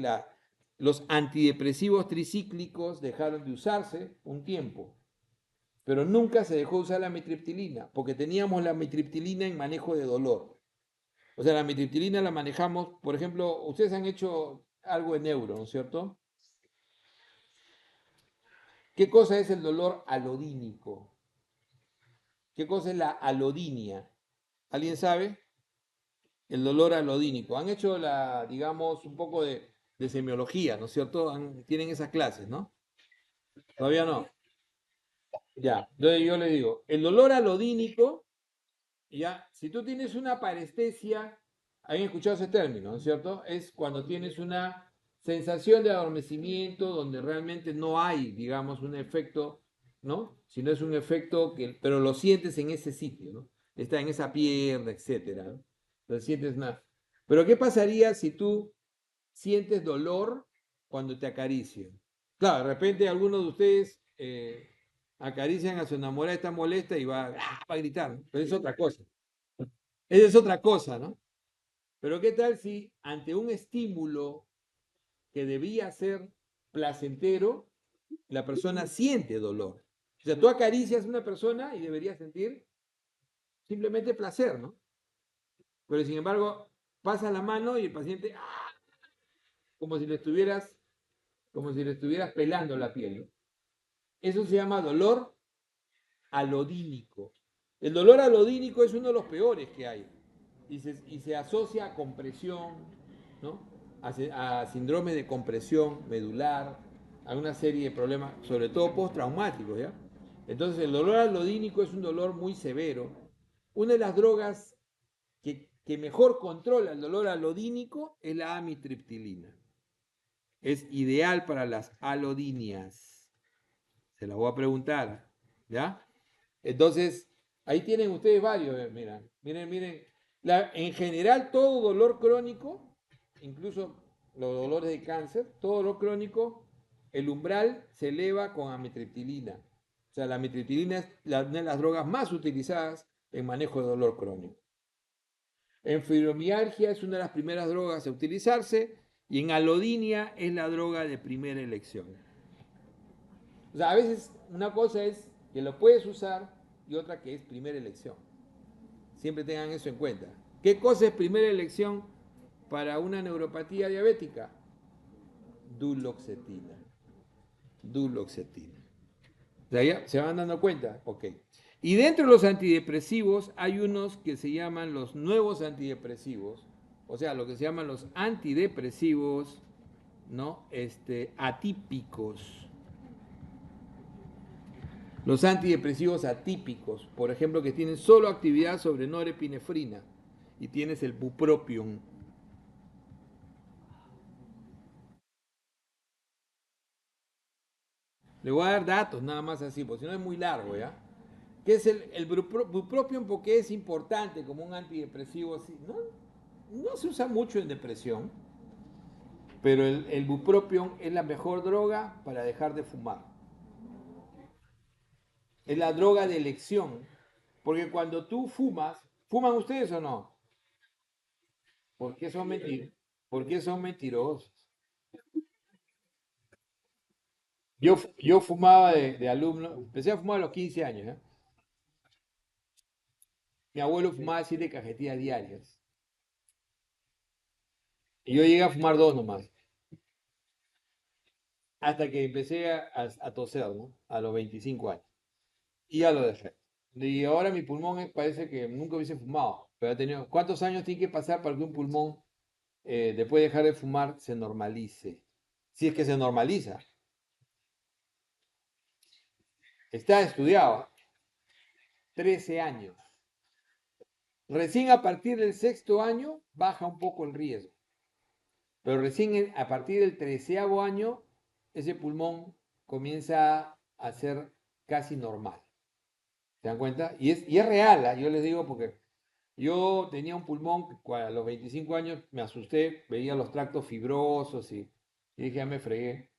los antidepresivos tricíclicos dejaron de usarse un tiempo, pero nunca se dejó de usar la mitriptilina, porque teníamos la mitriptilina en manejo de dolor. O sea, la mitriptilina la manejamos, por ejemplo, ustedes han hecho algo en neuro, ¿no es cierto? ¿Qué cosa es el dolor alodínico? ¿Qué cosa es la alodinia? ¿Alguien sabe? El dolor alodínico. Han hecho digamos, un poco de semiología, ¿no es cierto? Tienen esas clases, ¿no? Todavía no. Ya, entonces yo le digo, el dolor alodínico, ya, si tú tienes una parestesia, ¿han escuchado ese término, ¿no es cierto? Es cuando tienes una sensación de adormecimiento donde realmente no hay, digamos, un efecto, ¿no? Sino es un efecto pero lo sientes en ese sitio, ¿no? Está en esa pierna, etcétera, ¿no? Lo sientes más. Pero ¿qué pasaría si tú sientes dolor cuando te acarician? Claro, de repente algunos de ustedes acarician a su enamorada, está molesta y va a gritar, ¿no? Pero es otra cosa. Esa es otra cosa, ¿no? Pero ¿qué tal si ante un estímulo que debía ser placentero, la persona siente dolor? O sea, tú acaricias a una persona y debería sentir simplemente placer, ¿no? Pero sin embargo, pasa la mano y el paciente, como si le estuvieras, como si le estuvieras pelando la piel, ¿no? Eso se llama dolor alodínico. El dolor alodínico es uno de los peores que hay y se asocia a compresión, ¿no? A síndrome de compresión medular, a una serie de problemas, sobre todo postraumáticos, ¿ya? Entonces el dolor alodínico es un dolor muy severo. Una de las drogas que mejor controla el dolor alodínico es la amitriptilina. Es ideal para las alodinias. Se las voy a preguntar, ¿ya? Entonces, ahí tienen ustedes varios, miren. En general, todo dolor crónico, incluso los dolores de cáncer, todo dolor crónico, el umbral se eleva con amitriptilina. O sea, la amitriptilina es una de las drogas más utilizadas en manejo de dolor crónico. En fibromialgia es una de las primeras drogas a utilizarse y en alodinia es la droga de primera elección. O sea, a veces una cosa es que lo puedes usar y otra que es primera elección. Siempre tengan eso en cuenta. ¿Qué cosa es primera elección para una neuropatía diabética? Duloxetina. Duloxetina. O sea, ya se van dando cuenta. Ok. Y dentro de los antidepresivos hay unos que se llaman los nuevos antidepresivos. O sea, lo que se llaman los antidepresivos, ¿no? Atípicos. Los antidepresivos atípicos, por ejemplo, que tienen solo actividad sobre norepinefrina y tienes el bupropion. Le voy a dar datos nada más así, porque si no es muy largo, ¿ya? ¿Qué es el bupropion? Porque es importante como un antidepresivo así. No se usa mucho en depresión, pero el bupropion es la mejor droga para dejar de fumar. Es la droga de elección, porque cuando tú fumas, ¿fuman ustedes o no? ¿Por qué son mentirosos? ¿Por qué son mentirosos? Yo fumaba de alumno, empecé a fumar a los 15 años, ¿eh? Mi abuelo fumaba 7 cajetillas diarias. Y yo llegué a fumar dos nomás. Hasta que empecé a toser, ¿no? A los 25 años. Y ya lo dejé. Y ahora mi pulmón parece que nunca hubiese fumado. Pero ha tenido, ¿cuántos años tiene que pasar para que un pulmón, después de dejar de fumar, se normalice? Si es que se normaliza. Está estudiado. 13 años. Recién a partir del sexto año baja un poco el riesgo. Pero recién a partir del 13º año, ese pulmón comienza a ser casi normal. ¿Se dan cuenta? Y es real, ¿eh? Yo les digo porque Yo tenía un pulmón que a los 25 años me asusté, veía los tractos fibrosos y dije, ya me fregué.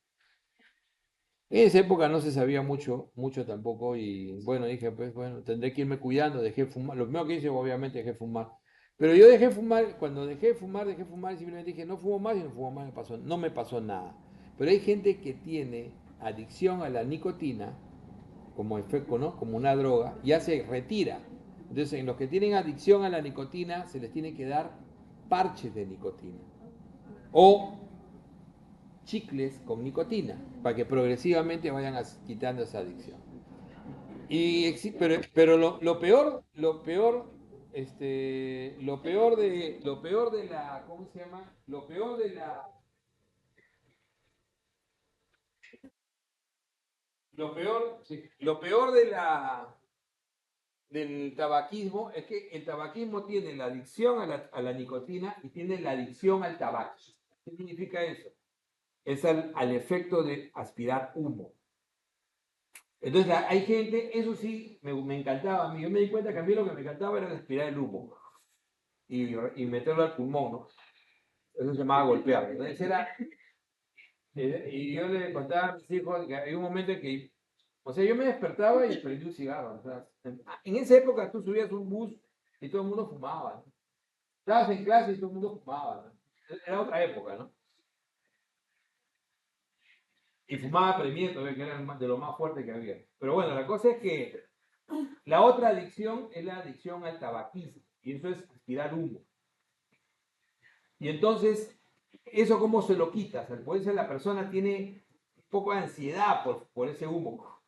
En esa época no se sabía mucho, mucho tampoco y bueno, dije, pues bueno, tendré que irme cuidando, dejé fumar. Lo primero que hice, obviamente, dejé fumar. Pero yo dejé fumar, cuando dejé fumar y simplemente dije, no fumo más y no fumo más, no me pasó nada. Pero hay gente que tiene adicción a la nicotina como efecto, ¿no? Como una droga, ya se retira. Entonces, en los que tienen adicción a la nicotina, se les tiene que dar parches de nicotina. O chicles con nicotina, para que progresivamente vayan quitando esa adicción. Pero lo peor de la, ¿cómo se llama? Lo peor del tabaquismo es que el tabaquismo tiene la adicción a la nicotina y tiene la adicción al tabaco. ¿Qué significa eso? Es al efecto de aspirar humo. Entonces hay gente, eso sí, me encantaba a mí. Yo me di cuenta que a mí lo que me encantaba era aspirar el humo y meterlo al pulmón, ¿no? Eso se llamaba golpear. Entonces y yo le contaba a mis hijos que hay un momento en que, o sea, yo me despertaba y prendí un cigarro. O sea, en esa época tú subías un bus y todo el mundo fumaba, ¿no? Estabas en clase y todo el mundo fumaba, ¿no? Era otra época, ¿no? Y fumaba premieto, que era de lo más fuerte que había. Pero bueno, la cosa es que la otra adicción es la adicción al tabaquismo, y eso es aspirar humo. Y entonces, ¿eso cómo se lo quitas? Puede ser la persona tiene un poco de ansiedad por ese humo.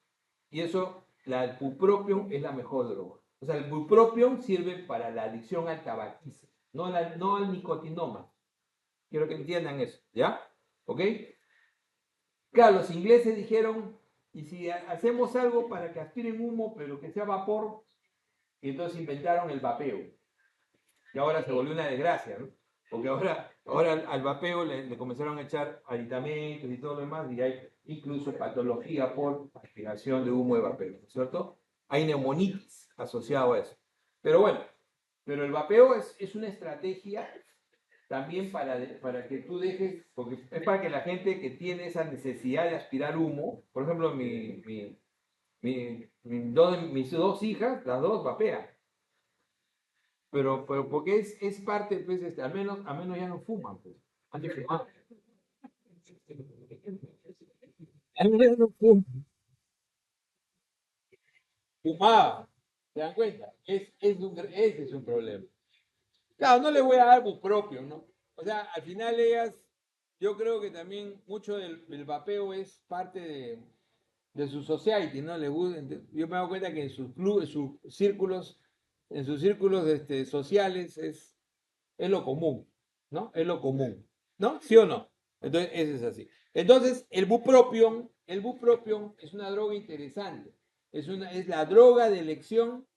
Y eso, el bupropión es la mejor droga. O sea, el bupropión sirve para la adicción al tabaquismo, no al nicotinoma. Quiero que entiendan eso, ¿ya? ¿Ok? Claro, los ingleses dijeron, ¿y si hacemos algo para que aspiren humo, pero que sea vapor? Y entonces inventaron el vapeo. Y ahora se volvió una desgracia, ¿no? Porque ahora al vapeo le comenzaron a echar aditamentos y todo lo demás, y hay incluso patología por aspiración de humo de vapeo, ¿no es cierto? Hay neumonitis asociado a eso. Pero bueno, pero el vapeo es una estrategia también para que tú dejes, porque es para que la gente que tiene esa necesidad de aspirar humo, por ejemplo, mis dos hijas, las dos vapean, pero porque es parte, pues, al menos ya no fuman, pues. Antes fumaban. Al menos ya no fumaban. ¿Se dan cuenta? Ese es un problema. Claro, no le voy a dar bus propio, ¿no? O sea, al final ellas, yo creo que también mucho del vapeo es parte de su society, ¿no? Yo me doy cuenta que en sus clubes, en sus círculos sociales es lo común, ¿no? Es lo común, ¿no? ¿Sí o no? Entonces, eso es así. Entonces, el bupropión es una droga interesante. Es la droga de elección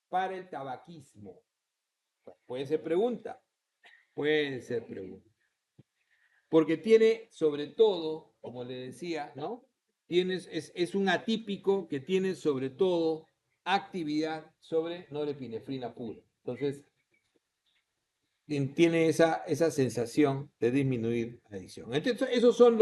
para el tabaquismo. Puede ser pregunta, puede ser pregunta. Porque tiene, sobre todo, como le decía, ¿no? Es un atípico que tiene sobre todo actividad sobre norepinefrina pura. Entonces, tiene esa sensación de disminuir la adicción. Entonces, esos son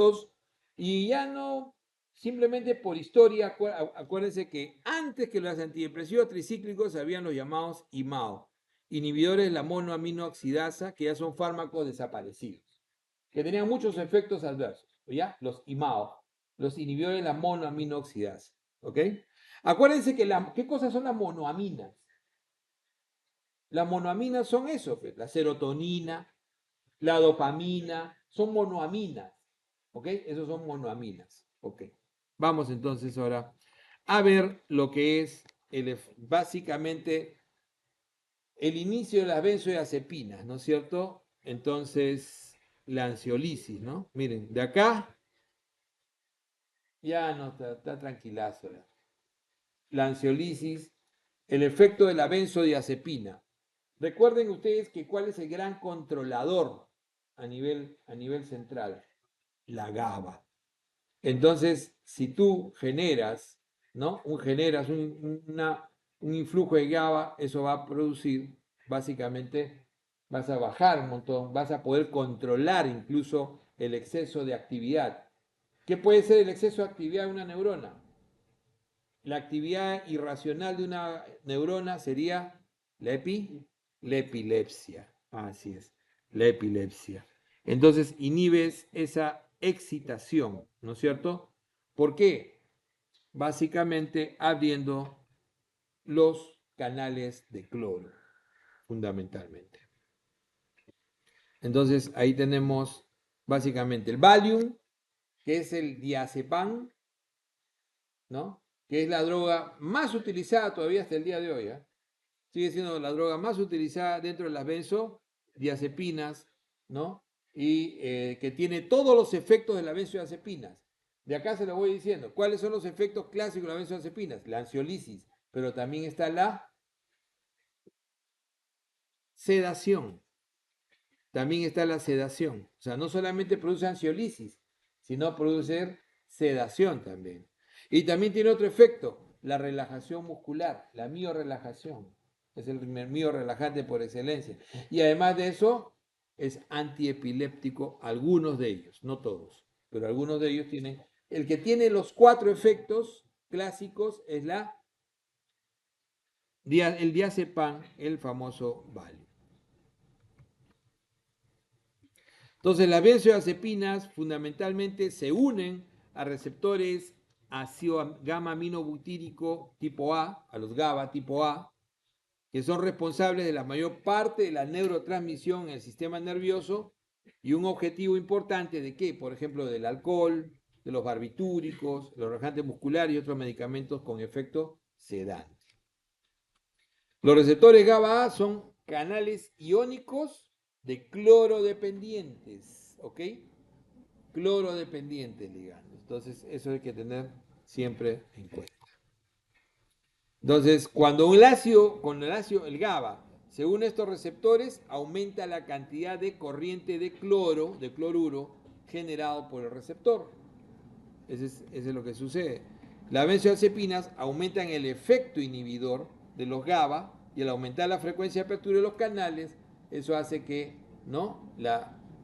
y ya no, simplemente por historia, acuérdense que antes que los antidepresivos tricíclicos habían los llamados IMAO, inhibidores de la monoaminoxidasa, que ya son fármacos desaparecidos, que tenían muchos efectos adversos, ¿ya? Los IMAO, los inhibidores de la monoaminoxidasa, ¿ok? Acuérdense que ¿qué cosas son las monoaminas? Las monoaminas son eso, pues, la serotonina, la dopamina, son monoaminas, ¿ok? Esos son monoaminas, ¿ok? Vamos entonces ahora a ver lo que es básicamente el inicio de las benzodiazepinas, ¿no es cierto? Entonces, la ansiolisis, ¿no? Miren, de acá ya no está tranquilazo. La ansiolisis, el efecto de la benzodiazepina. Recuerden ustedes que cuál es el gran controlador a nivel central, la GABA. Entonces, si tú generas, ¿no? Generas un influjo de GABA, eso va a producir básicamente vas a bajar un montón, vas a poder controlar incluso el exceso de actividad. ¿Qué puede ser el exceso de actividad de una neurona? La actividad irracional de una neurona sería la epilepsia. Así es, la epilepsia. Entonces inhibes esa excitación, ¿no es cierto? ¿Por qué? Básicamente abriendo los canales de cloro, fundamentalmente. Entonces ahí tenemos básicamente el Valium, que es el diazepam, ¿no? Que es la droga más utilizada todavía hasta el día de hoy, ¿eh? Sigue siendo la droga más utilizada dentro de las benzodiazepinas, ¿no? Y que tiene todos los efectos de las benzodiazepinas. De acá se lo voy diciendo. ¿Cuáles son los efectos clásicos de las benzodiazepinas? La ansiolisis, pero también está la sedación. También está la sedación. O sea, no solamente produce ansiolisis, sino produce sedación también. Y también tiene otro efecto, la relajación muscular, la miorelajación. Es el miorelajante por excelencia. Y además de eso, es antiepiléptico, algunos de ellos, no todos, pero algunos de ellos tienen. El que tiene los 4 efectos clásicos es el diazepam, el famoso Valium. Entonces las benzodiazepinas fundamentalmente se unen a receptores ácido gamma aminobutírico tipo A, a los GABA tipo A, que son responsables de la mayor parte de la neurotransmisión en el sistema nervioso y un objetivo importante de qué, por ejemplo, del alcohol, de los barbitúricos, los relajantes musculares y otros medicamentos con efecto sedante. Los receptores GABA A son canales iónicos de cloro dependientes, ¿ok? Cloro dependientes ligandos. Entonces, eso hay que tener siempre en cuenta. Entonces, cuando el GABA, se une a estos receptores, aumenta la cantidad de corriente de cloruro, generado por el receptor. Eso es lo que sucede. Las benzodiazepinas aumentan el efecto inhibidor de los GABA y al aumentar la frecuencia de apertura de los canales, eso hace que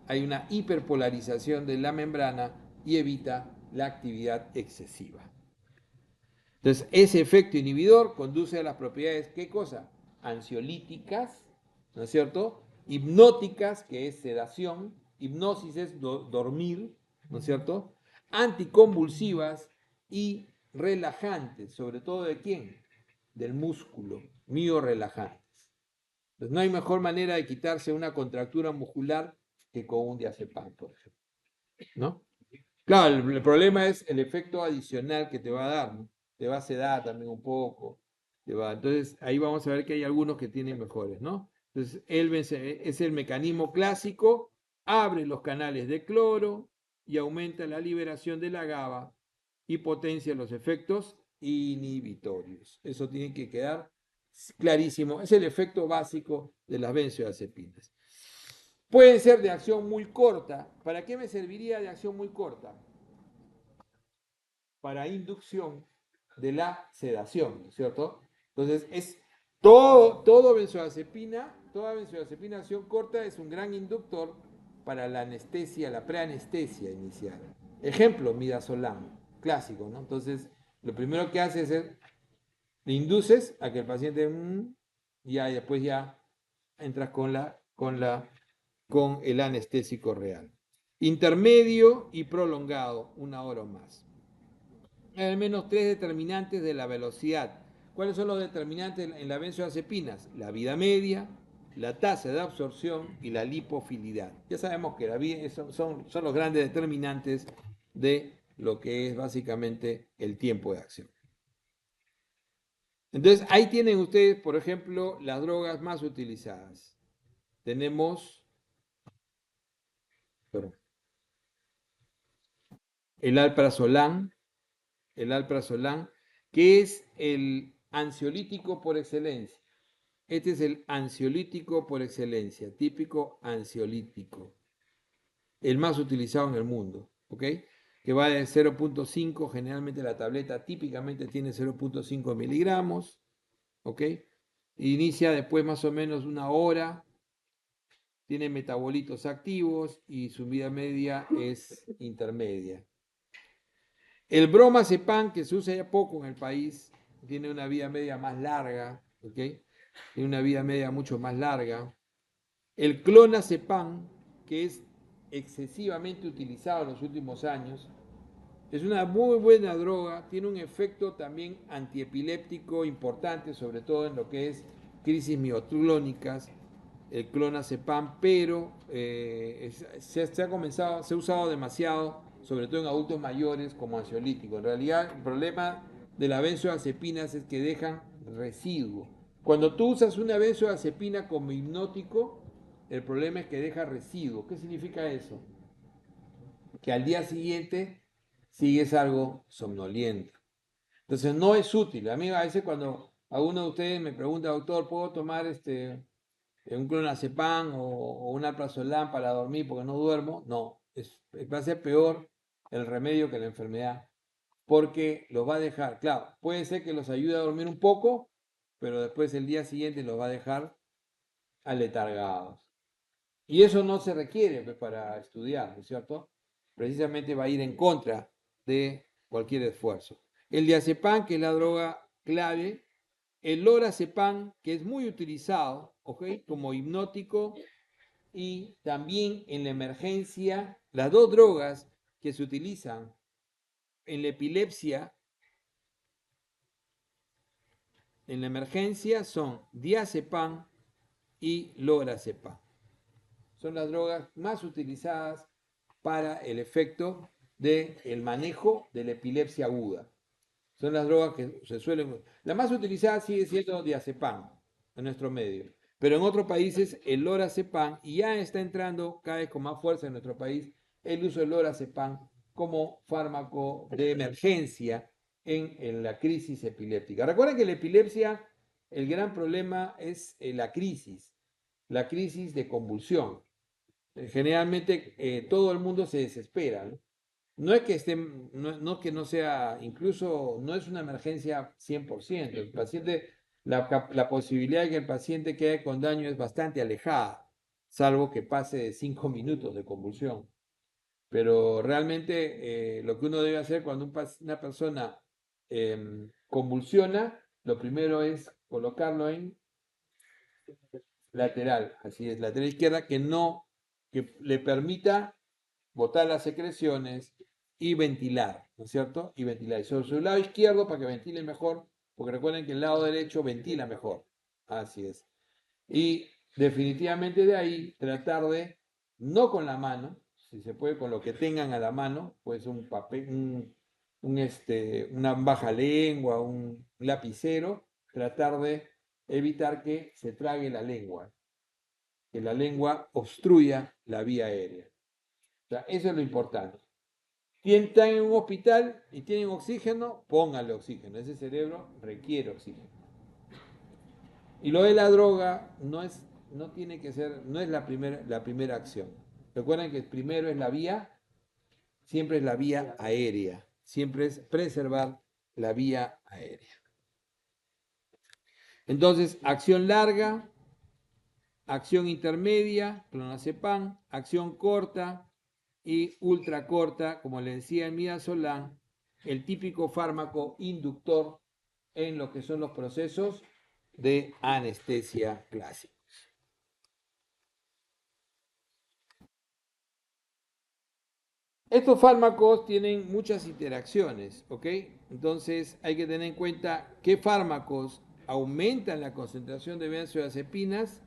hay una hiperpolarización de la membrana y evita la actividad excesiva. Entonces, ese efecto inhibidor conduce a las propiedades, ¿qué cosa? Ansiolíticas, ¿no es cierto? Hipnóticas, que es sedación, hipnosis es dormir, ¿no es cierto? Anticonvulsivas y relajantes, sobre todo ¿de quién? Del músculo, miorelajantes. Entonces, no hay mejor manera de quitarse una contractura muscular que con un diazepam, por ejemplo, ¿no? Claro, el problema es el efecto adicional que te va a dar, ¿no? Te va a sedar también un poco. Entonces, ahí vamos a ver que hay algunos que tienen mejores, ¿no? Entonces, es el mecanismo clásico, abre los canales de cloro y aumenta la liberación de la GABA y potencia los efectos inhibitorios. Eso tiene que quedar clarísimo. Es el efecto básico de las benzodiazepinas. Pueden ser de acción muy corta. ¿Para qué me serviría de acción muy corta? Para inducción de la sedación, ¿no es cierto? Entonces, es toda benzodiazepina de acción corta es un gran inductor para la anestesia, la preanestesia inicial. Ejemplo, midazolam, clásico, ¿no? Entonces, lo primero que hace es, le induces a que el paciente, ya, y después ya entras con el anestésico real. Intermedio y prolongado, 1 hora o más. Hay al menos 3 determinantes de la velocidad. ¿Cuáles son los determinantes en las benzodiazepinas? La vida media, la tasa de absorción y la lipofilidad. Ya sabemos que son los grandes determinantes de lo que es básicamente el tiempo de acción. Entonces, ahí tienen ustedes, por ejemplo, las drogas más utilizadas. Tenemos el alprazolam, que es el ansiolítico por excelencia. Este es el ansiolítico por excelencia, típico ansiolítico, el más utilizado en el mundo, ¿ok? Que va de 0.5, generalmente la tableta típicamente tiene 0.5 miligramos, ¿ok? Inicia después más o menos una hora, tiene metabolitos activos y su vida media es intermedia. El bromazepam, que se usa ya poco en el país, tiene una vida media más larga, ¿ok? Tiene una vida media mucho más larga. El clonazepam, que es excesivamente utilizado en los últimos años, es una muy buena droga, tiene un efecto también antiepiléptico importante, sobre todo en lo que es crisis mioclónicas, el clonazepam, pero se ha usado demasiado, sobre todo en adultos mayores, como ansiolítico. En realidad, el problema de las benzodiazepinas es que dejan residuo. Cuando tú usas una benzodiazepina como hipnótico, el problema es que deja residuo. ¿Qué significa eso? Que al día siguiente sigues algo somnoliento. Entonces no es útil. A mí a veces cuando alguno de ustedes me pregunta, doctor, ¿puedo tomar un clonazepam o un alprazolam para dormir porque no duermo? No, va a ser peor el remedio que la enfermedad, porque los va a dejar, claro, puede ser que los ayude a dormir un poco, pero después el día siguiente los va a dejar aletargados. Y eso no se requiere pues, para estudiar, ¿no es cierto? Precisamente va a ir en contra de cualquier esfuerzo. El diazepam, que es la droga clave, el lorazepam, que es muy utilizado, ¿ok? Como hipnótico y también en la emergencia, las dos drogas que se utilizan en la epilepsia, en la emergencia, son diazepam y lorazepam. Son las drogas más utilizadas para el efecto del manejo de la epilepsia aguda. Son las drogas que se suelen... La más utilizada sigue siendo diazepam en nuestro medio. Pero en otros países el lorazepam, y ya está entrando cada vez con más fuerza en nuestro país, el uso del lorazepam como fármaco de emergencia en la crisis epiléptica. Recuerden que la epilepsia, el gran problema es la crisis de convulsión. Generalmente todo el mundo se desespera, ¿no? No es que no que no sea, incluso no es una emergencia 100%. El paciente, la posibilidad de que el paciente quede con daño es bastante alejada, salvo que pase de 5 minutos de convulsión. Pero realmente lo que uno debe hacer cuando una persona convulsiona, lo primero es colocarlo en lateral, así es, lateral izquierda, que le permita botar las secreciones y ventilar, ¿no es cierto? Y ventilar. Y sobre su lado izquierdo para que ventile mejor, porque recuerden que el lado derecho ventila mejor. Así es. Y definitivamente de ahí tratar de, no con la mano, si se puede, con lo que tengan a la mano, pues un papel, una baja lengua, un lapicero, tratar de evitar que se trague la lengua, que la lengua obstruya la vía aérea. O sea, eso es lo importante. Están en un hospital y tienen oxígeno, pónganle oxígeno. Ese cerebro requiere oxígeno. Y lo de la droga no tiene que ser, no es la primera acción. Recuerden que primero es la vía, siempre es la vía aérea. Siempre es preservar la vía aérea. Entonces, acción larga, acción intermedia, clonazepam, acción corta y ultra corta, como le decía el midazolam, el típico fármaco inductor en lo que son los procesos de anestesia clásica. Estos fármacos tienen muchas interacciones, ¿ok? Entonces hay que tener en cuenta qué fármacos aumentan la concentración de benzodiazepinas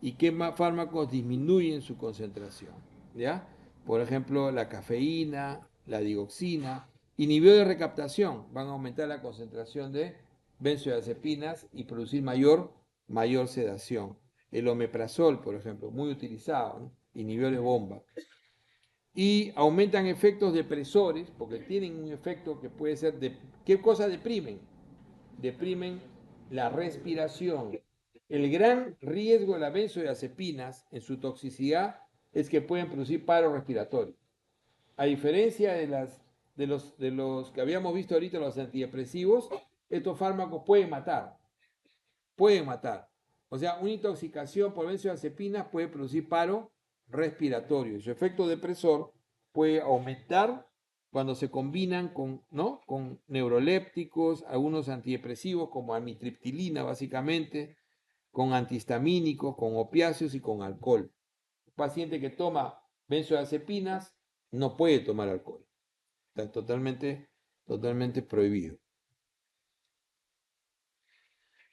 y qué fármacos disminuyen su concentración, ¿ya? Por ejemplo, la cafeína, la digoxina, inhibidores de recaptación, van a aumentar la concentración de benzodiazepinas y producir mayor sedación. El omeprazol, por ejemplo, muy utilizado, ¿no? Inhibidores bomba. Y aumentan efectos depresores, porque tienen un efecto que puede ser de... ¿Qué cosa deprimen? Deprimen la respiración. El gran riesgo de las benzodiazepinas en su toxicidad es que pueden producir paro respiratorio. A diferencia de los que habíamos visto ahorita, los antidepresivos, estos fármacos pueden matar. pueden matar. O sea, una intoxicación por benzodiazepinas puede producir paro respiratorio. Su efecto depresor puede aumentar cuando se combinan con, ¿no?, con neurolépticos, algunos antidepresivos como amitriptilina básicamente, con antihistamínicos, con opiáceos y con alcohol. Un paciente que toma benzodiazepinas no puede tomar alcohol. Está totalmente prohibido.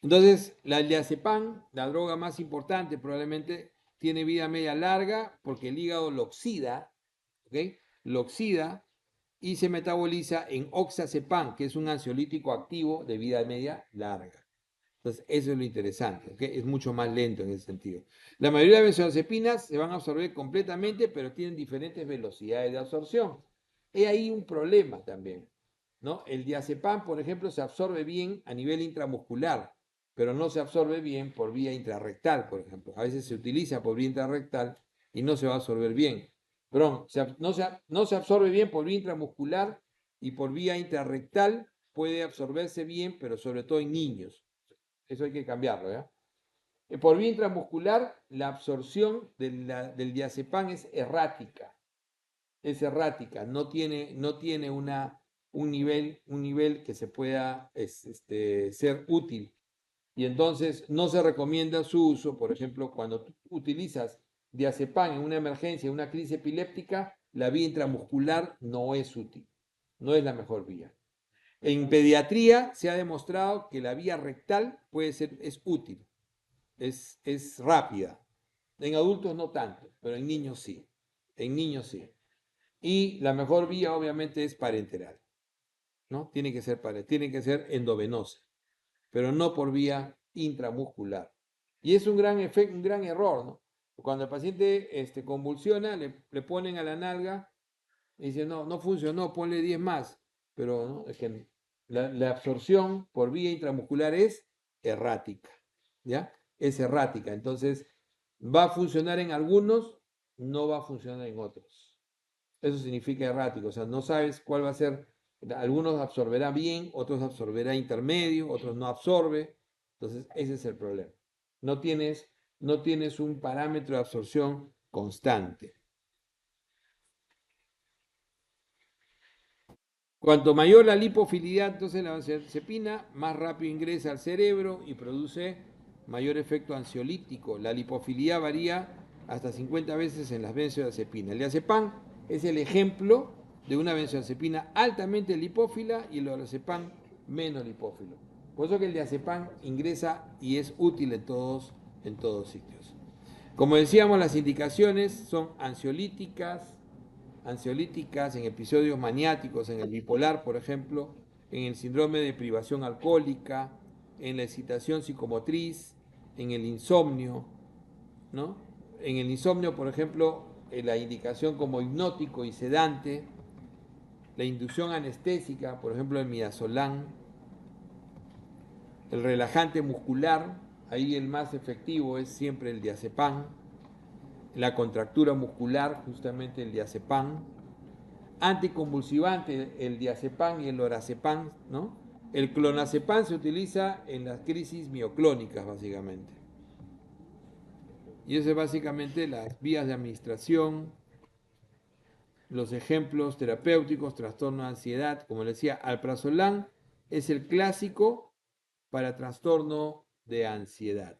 Entonces, el diazepam, la droga más importante, probablemente tiene vida media larga porque el hígado lo oxida, ¿ok? Lo oxida y se metaboliza en oxazepam, que es un ansiolítico activo de vida media larga. Entonces, eso es lo interesante, ¿ok? Es mucho más lento en ese sentido. La mayoría de benzodiazepinas se van a absorber completamente, pero tienen diferentes velocidades de absorción. Hay ahí un problema también, ¿no? El diazepam, por ejemplo, se absorbe bien a nivel intramuscular, pero no se absorbe bien por vía intrarrectal, por ejemplo. A veces se utiliza por vía intrarrectal y no se va a absorber bien. Perdón, no se absorbe bien por vía intramuscular y por vía intrarrectal puede absorberse bien, pero sobre todo en niños. Eso hay que cambiarlo, ¿ya? Por vía intramuscular, la absorción del diazepam es errática. No tiene un nivel que se pueda ser útil. Y entonces no se recomienda su uso, por ejemplo, cuando tú utilizas diazepam en una emergencia, en una crisis epiléptica, la vía intramuscular no es útil, no es la mejor vía. En pediatría se ha demostrado que la vía rectal es útil, es rápida. En adultos no tanto, pero en niños sí. En niños sí. Y la mejor vía obviamente es parenteral, ¿no? Tiene que ser endovenosa, pero no por vía intramuscular. Y es un gran error, ¿no? Cuando el paciente convulsiona, le ponen a la nalga y dice, no funcionó, ponle 10 más. Pero ¿no? Es que la absorción por vía intramuscular es errática, ¿ya? Es errática. Entonces, va a funcionar en algunos, no va a funcionar en otros. Eso significa errático, o sea, no sabes cuál va a ser. Algunos absorberá bien, otros absorberá intermedio, otros no absorbe. Entonces, ese es el problema. No tienes, no tienes un parámetro de absorción constante. Cuanto mayor la lipofilidad, entonces la benzodiazepina, más rápido ingresa al cerebro y produce mayor efecto ansiolítico. La lipofilidad varía hasta 50 veces en las benzodiazepinas. El diazepam es el ejemplo de una benzodiazepina altamente lipófila y el lorazepam menos lipófilo. Por eso que el diazepam ingresa y es útil en todos sitios. Como decíamos, las indicaciones son ansiolíticas en episodios maniáticos, en el bipolar, por ejemplo, en el síndrome de privación alcohólica, en la excitación psicomotriz, en el insomnio, ¿no? En el insomnio, por ejemplo, la indicación como hipnótico y sedante, la inducción anestésica, por ejemplo, el midazolam, el relajante muscular, ahí el más efectivo es siempre el diazepam, la contractura muscular, justamente el diazepam, anticonvulsivante, el diazepam y el lorazepam, ¿no? El clonazepam se utiliza en las crisis mioclónicas, básicamente. Y eso es básicamente las vías de administración, los ejemplos terapéuticos, trastorno de ansiedad. Como les decía, alprazolam es el clásico para trastorno de ansiedad.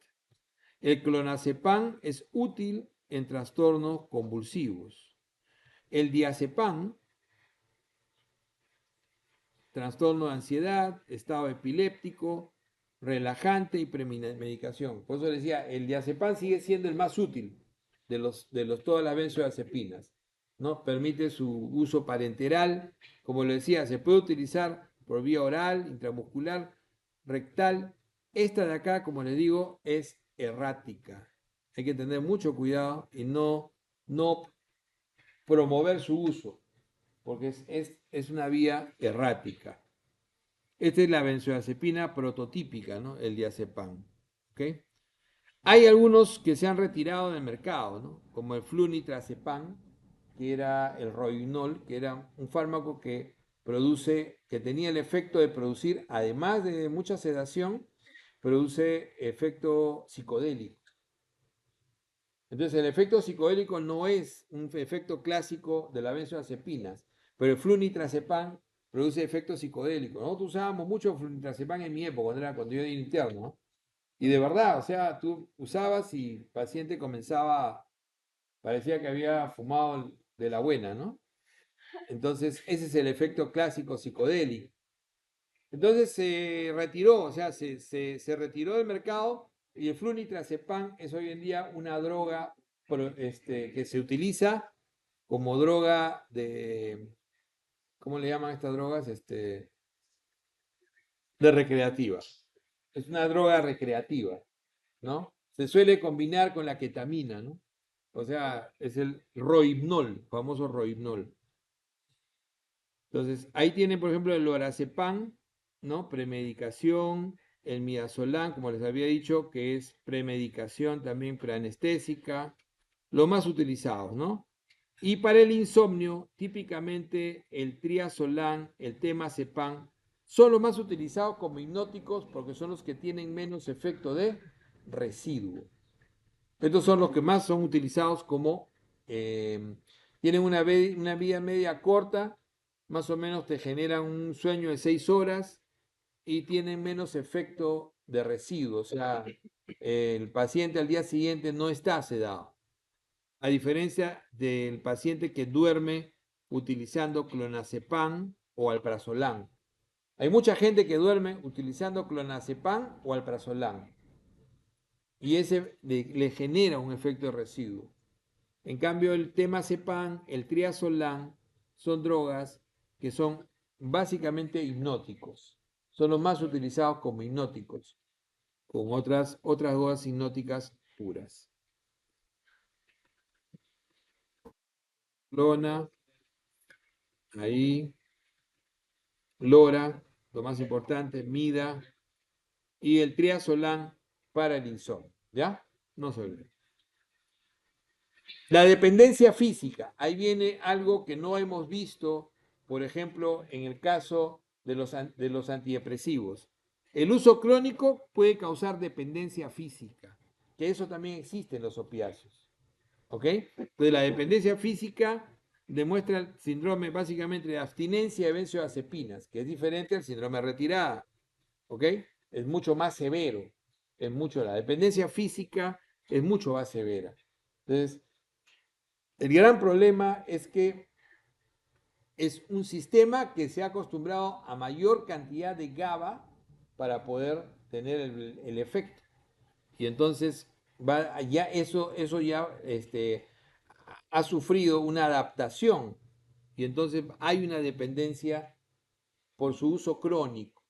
El clonazepam es útil en trastornos convulsivos. El diazepam, trastorno de ansiedad, estado epiléptico, relajante y premedicación. Por eso decía, el diazepam sigue siendo el más útil de todas las benzodiazepinas, ¿no? Permite su uso parenteral, como lo decía, se puede utilizar por vía oral, intramuscular, rectal. Esta de acá, como les digo, es errática. Hay que tener mucho cuidado y no promover su uso, porque es una vía errática. Esta es la benzodiazepina prototípica, ¿no? El diazepam. ¿Okay? Hay algunos que se han retirado del mercado, ¿no? Como el flunitrazepam, que era el rohypnol, que era un fármaco que tenía el efecto de producir, además de mucha sedación, produce efecto psicodélico. Entonces el efecto psicodélico no es un efecto clásico de las benzodiazepinas, pero el flunitrazepam produce efecto psicodélico. Nosotros usábamos mucho flunitrazepam en mi época, cuando yo era interno, ¿no? Y de verdad, o sea, tú usabas y el paciente comenzaba, parecía que había fumado de la buena, ¿no? Entonces, ese es el efecto clásico psicodélico. Entonces se retiró, o sea, se retiró del mercado y el flunitrazepam es hoy en día una droga que se utiliza como droga de, ¿cómo le llaman estas drogas? De recreativa. Es una droga recreativa, ¿no? Se suele combinar con la ketamina, ¿no? O sea, es el rohipnol, famoso rohipnol. Entonces, ahí tienen, por ejemplo, el lorazepam, ¿no? Premedicación, el midazolam, como les había dicho, que es premedicación también preanestésica, los más utilizados, ¿no? Y para el insomnio, típicamente el triazolam, el temazepam, son los más utilizados como hipnóticos porque son los que tienen menos efecto de residuo. Estos son los que más son utilizados como tienen una vida media corta, más o menos te generan un sueño de 6 horas y tienen menos efecto de residuo. O sea, el paciente al día siguiente no está sedado. A diferencia del paciente que duerme utilizando clonazepam o alprazolam. Hay mucha gente que duerme utilizando clonazepam o alprazolam y ese le genera un efecto de residuo. En cambio, el temazepam, el triazolam, son drogas que son básicamente hipnóticos. Son los más utilizados como hipnóticos, con otras drogas hipnóticas puras. Lona, ahí, Lora, lo más importante, Mida, y el triazolam para el insomnio. ¿Ya? No se olviden. La dependencia física, ahí viene algo que no hemos visto, por ejemplo, en el caso de los antidepresivos. El uso crónico puede causar dependencia física, que eso también existe en los opiáceos. ¿Ok? Entonces la dependencia física demuestra el síndrome básicamente de abstinencia de benzodiazepinas, que es diferente al síndrome de retirada. ¿Ok? Es mucho más severo. La dependencia física es mucho más severa. Entonces, el gran problema es que es un sistema que se ha acostumbrado a mayor cantidad de GABA para poder tener el efecto. Y entonces eso ya ha sufrido una adaptación. Y entonces hay una dependencia por su uso crónico.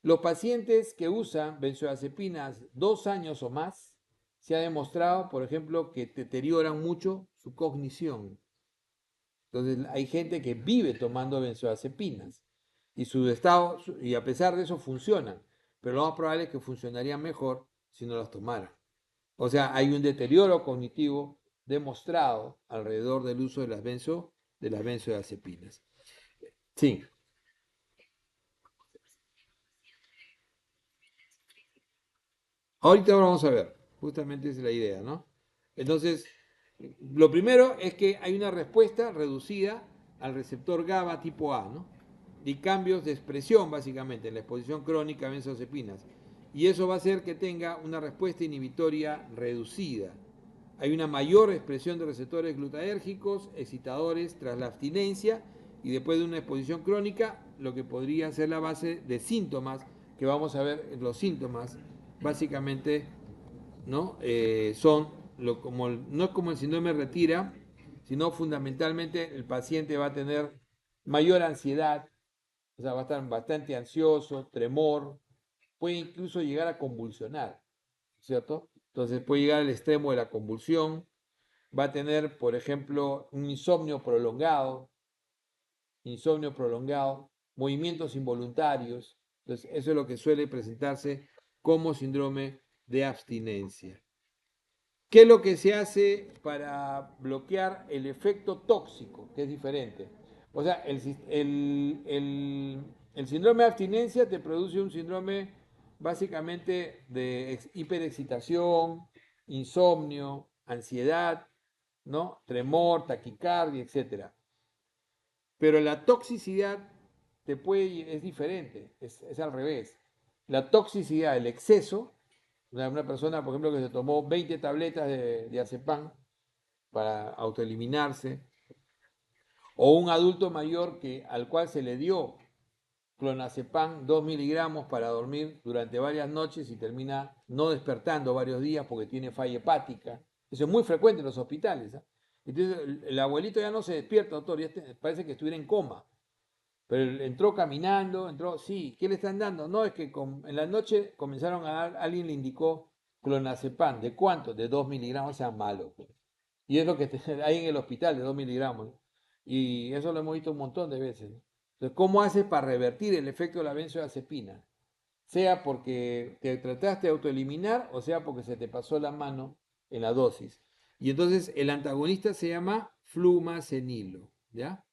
Los pacientes que usan benzodiazepinas 2 años o más, se ha demostrado, por ejemplo, que deterioran mucho su cognición. Entonces hay gente que vive tomando benzodiazepinas y su estado, y a pesar de eso funcionan, pero lo más probable es que funcionarían mejor si no las tomaran. O sea, hay un deterioro cognitivo demostrado alrededor del uso de las benzodiazepinas. Sí, ahorita vamos a ver, justamente esa es la idea, ¿no? Entonces, lo primero es que hay una respuesta reducida al receptor GABA tipo A, ¿no? Y cambios de expresión, básicamente, en la exposición crónica a benzodiazepinas. Y eso va a hacer que tenga una respuesta inhibitoria reducida. Hay una mayor expresión de receptores glutadérgicos, excitadores tras la abstinencia y después de una exposición crónica, lo que podría ser la base de síntomas que vamos a ver. Los síntomas básicamente, ¿no? No es como el síndrome retira, sino fundamentalmente el paciente va a tener mayor ansiedad, o sea, va a estar bastante ansioso, tremor, puede incluso llegar a convulsionar, ¿cierto? Entonces puede llegar al extremo de la convulsión, va a tener, por ejemplo, un insomnio prolongado, movimientos involuntarios. Entonces, eso es lo que suele presentarse como síndrome de abstinencia. ¿Qué es lo que se hace para bloquear el efecto tóxico, que es diferente? O sea, el síndrome de abstinencia te produce un síndrome básicamente de hiperexcitación, insomnio, ansiedad, ¿no? Tremor, taquicardia, etcétera. Pero la toxicidad es diferente, es al revés. La toxicidad, el exceso, una persona, por ejemplo, que se tomó 20 tabletas de azepam para autoeliminarse, o un adulto mayor al cual se le dio clonazepam 2 miligramos para dormir durante varias noches y termina no despertando varios días porque tiene falla hepática. Eso es muy frecuente en los hospitales. ¿Eh? Entonces el abuelito ya no se despierta, doctor, ya parece que estuviera en coma. Pero él entró caminando, sí, ¿qué le están dando? No, es que en la noche comenzaron a dar, alguien le indicó clonazepam, ¿de cuánto? De 2 miligramos, sea malo. Pues. Y es lo que hay en el hospital, de 2 miligramos. Y eso lo hemos visto un montón de veces. Entonces, ¿cómo haces para revertir el efecto de la benzodiazepina? Sea porque te trataste de autoeliminar o sea porque se te pasó la mano en la dosis. Y entonces el antagonista se llama flumacenilo, ¿ya?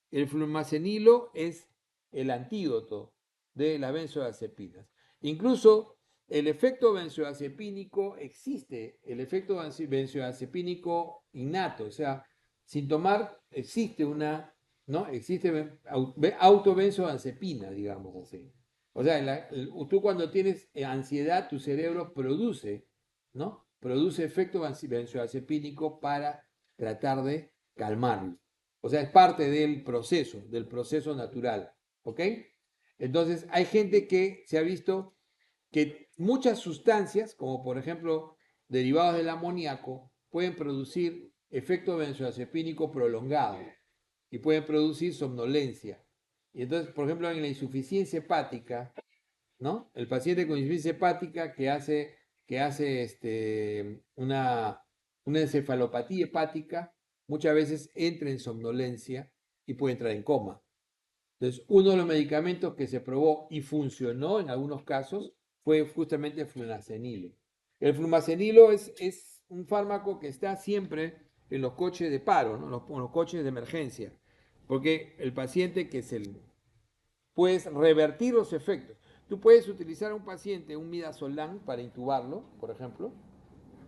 El flumacenilo es el antídoto de las benzodiazepinas. Incluso el efecto benzodiazepínico existe, el efecto benzodiazepínico innato, o sea, sin tomar existe ¿no? Existe autobenzodiazepina, digamos así. O sea, tú cuando tienes ansiedad, tu cerebro produce, ¿no? Produce efecto benzodiazepínico para tratar de calmarlo. O sea, es parte del proceso natural. ¿Ok? Entonces, hay gente que se ha visto que muchas sustancias, como por ejemplo derivados del amoníaco, pueden producir efecto benzodiazepínico prolongado y pueden producir somnolencia. Y entonces, por ejemplo, en la insuficiencia hepática, ¿no? El paciente con insuficiencia hepática que hace una encefalopatía hepática, muchas veces entra en somnolencia y puede entrar en coma. Entonces, uno de los medicamentos que se probó y funcionó en algunos casos fue justamente el flumacenilo. El flumacenilo es un fármaco que está siempre en los coches de paro, ¿no? En los coches de emergencia, porque el paciente puedes revertir los efectos. Tú puedes utilizar a un paciente un midazolam para intubarlo, por ejemplo,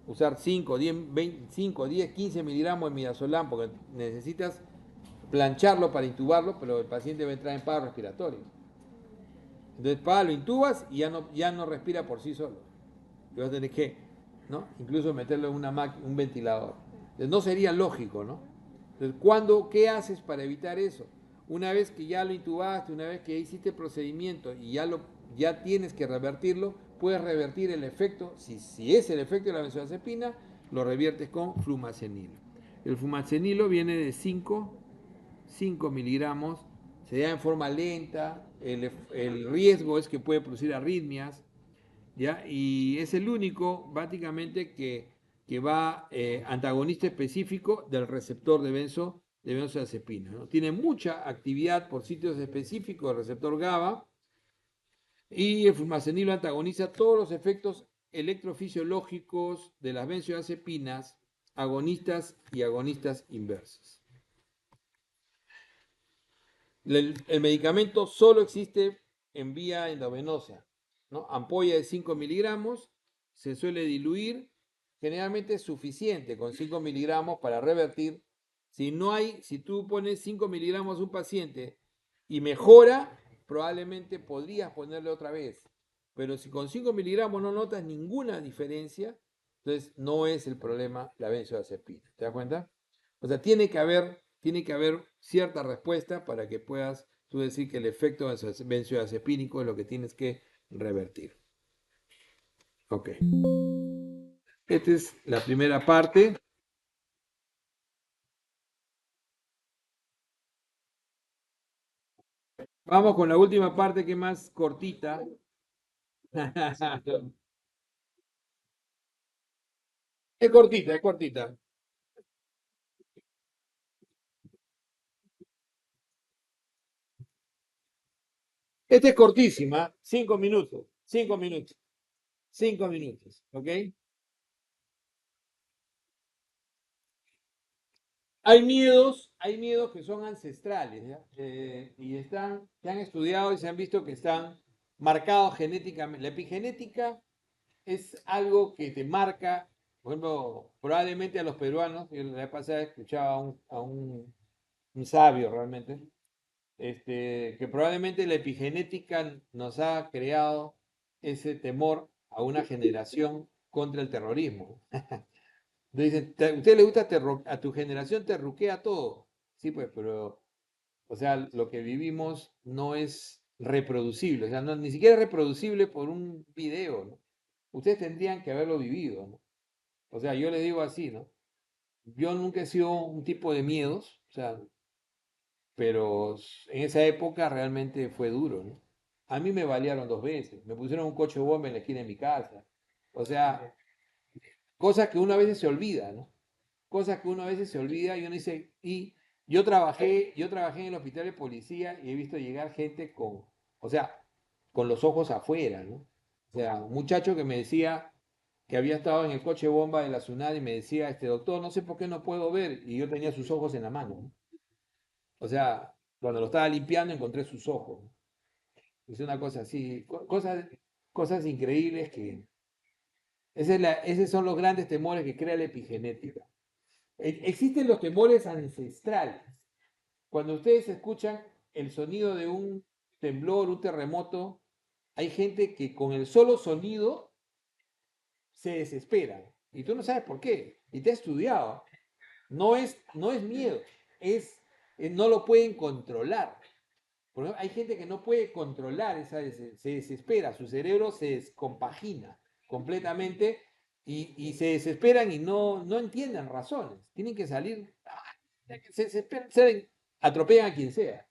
usar 5, 10, 20, 5, 10, 15 miligramos de midazolam porque necesitas plancharlo para intubarlo, pero el paciente va a entrar en paro respiratorio. Entonces, lo intubas y ya no respira por sí solo. Y vas a tener que, ¿no? Incluso meterlo en un ventilador. Entonces, no sería lógico, ¿no? Entonces, ¿qué haces para evitar eso? Una vez que ya lo intubaste, una vez que hiciste el procedimiento y ya tienes que revertirlo, puedes revertir el efecto, si es el efecto de la benzodiazepina, lo reviertes con flumacenilo. El flumacenilo viene de 5 miligramos, se da en forma lenta, el riesgo es que puede producir arritmias, ¿ya? Y es el único, básicamente, que va antagonista específico del receptor de benzodiazepina, ¿no? Tiene mucha actividad por sitios específicos del receptor GABA y el flumacenilo antagoniza todos los efectos electrofisiológicos de las benzodiazepinas, agonistas y agonistas inversos. El medicamento solo existe en vía endovenosa, ¿no? Ampolla de 5 miligramos, se suele diluir, generalmente es suficiente con 5 miligramos para revertir. Si tú pones 5 miligramos a un paciente y mejora, probablemente podrías ponerle otra vez. Pero si con 5 miligramos no notas ninguna diferencia, entonces no es el problema la benzodiazepina. ¿Te das cuenta? O sea, tiene que haber cierta respuesta para que puedas tú decir que el efecto benzodiazepínico es lo que tienes que revertir. Ok. Esta es la primera parte. Vamos con la última parte que es más cortita. Es cortita, es cortita. Esta es cortísima, 5 minutos, 5 minutos, 5 minutos, ¿ok? Hay miedos que son ancestrales, ¿ya? Y se han estudiado y se han visto que están marcado genéticamente. La epigenética es algo que te marca, por ejemplo, probablemente a los peruanos, yo la vez pasada escuchaba un sabio realmente, que probablemente la epigenética nos ha creado ese temor a una generación contra el terrorismo. Dicen, ¿a usted le gusta a tu generación te ruquea todo? Sí, pues, pero, o sea, lo que vivimos no es reproducible, o sea, ni siquiera es reproducible por un video, ¿no? Ustedes tendrían que haberlo vivido, ¿no? O sea, yo le digo así, ¿no? Yo nunca he sido un tipo de miedos, o sea, pero en esa época realmente fue duro, ¿no? A mí me balearon 2 veces, me pusieron un coche bomba en la esquina de mi casa, o sea, cosas que uno a veces se olvida, ¿no? Cosas que uno a veces se olvida y uno dice, y yo trabajé en el hospital de policía y he visto llegar gente con, o sea, con los ojos afuera, ¿no? O sea, un muchacho que me decía que había estado en el coche bomba de la SUNAD y me decía, doctor, no sé por qué no puedo ver, y yo tenía sus ojos en la mano, ¿no? O sea, cuando lo estaba limpiando encontré sus ojos, ¿no? Es una cosa así, cosas increíbles que... esos son los grandes temores que crea la epigenética. Existen los temores ancestrales. Cuando ustedes escuchan el sonido de un temblor, un terremoto, hay gente que con el solo sonido se desespera. Y tú no sabes por qué. Y te ha estudiado. No es miedo, no lo pueden controlar. Por ejemplo, hay gente que no puede controlar se desespera, su cerebro se descompagina completamente y se desesperan y no entienden razones. Tienen que salir, se desesperan, atropellan a quien sea,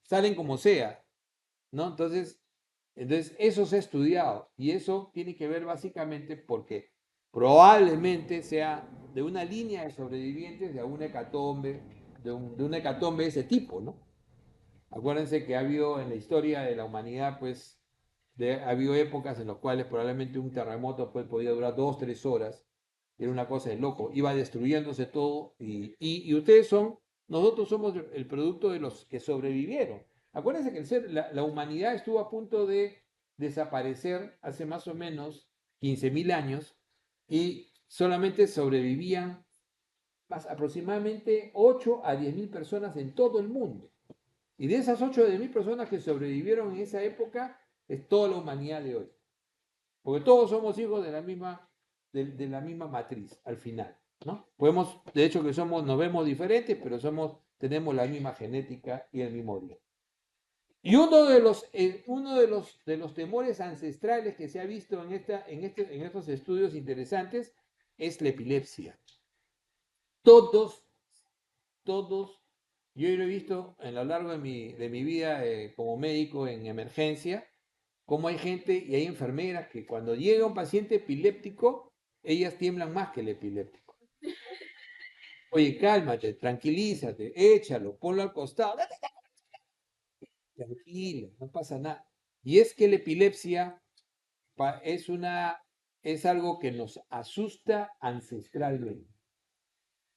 salen como sea, ¿no? Entonces, eso se ha estudiado y eso tiene que ver básicamente porque probablemente sea de una línea de sobrevivientes de una hecatombe, de una hecatombe de ese tipo, ¿no? Acuérdense que ha habido en la historia de la humanidad, pues, ha habido épocas en las cuales probablemente un terremoto pues, podía durar 2, 3 horas. Era una cosa de loco. Iba destruyéndose todo y nosotros somos el producto de los que sobrevivieron. Acuérdense que la humanidad estuvo a punto de desaparecer hace más o menos 15.000 años y solamente sobrevivían aproximadamente 8 a 10.000 personas en todo el mundo. Y de esas 8 de 10.000 personas que sobrevivieron en esa época, es toda la humanidad de hoy. Porque todos somos hijos de la misma matriz, al final, ¿no? De hecho, nos vemos diferentes, pero tenemos la misma genética y el mismo origen. Y uno de los temores ancestrales que se ha visto en estos estudios interesantes es la epilepsia. Todos, todos, yo lo he visto a lo largo de mi vida como médico en emergencia, cómo hay gente y hay enfermeras que cuando llega un paciente epiléptico, ellas tiemblan más que el epiléptico. Oye, cálmate, tranquilízate, échalo, ponlo al costado, tranquilo, no pasa nada. Y es que la epilepsia es algo que nos asusta ancestralmente.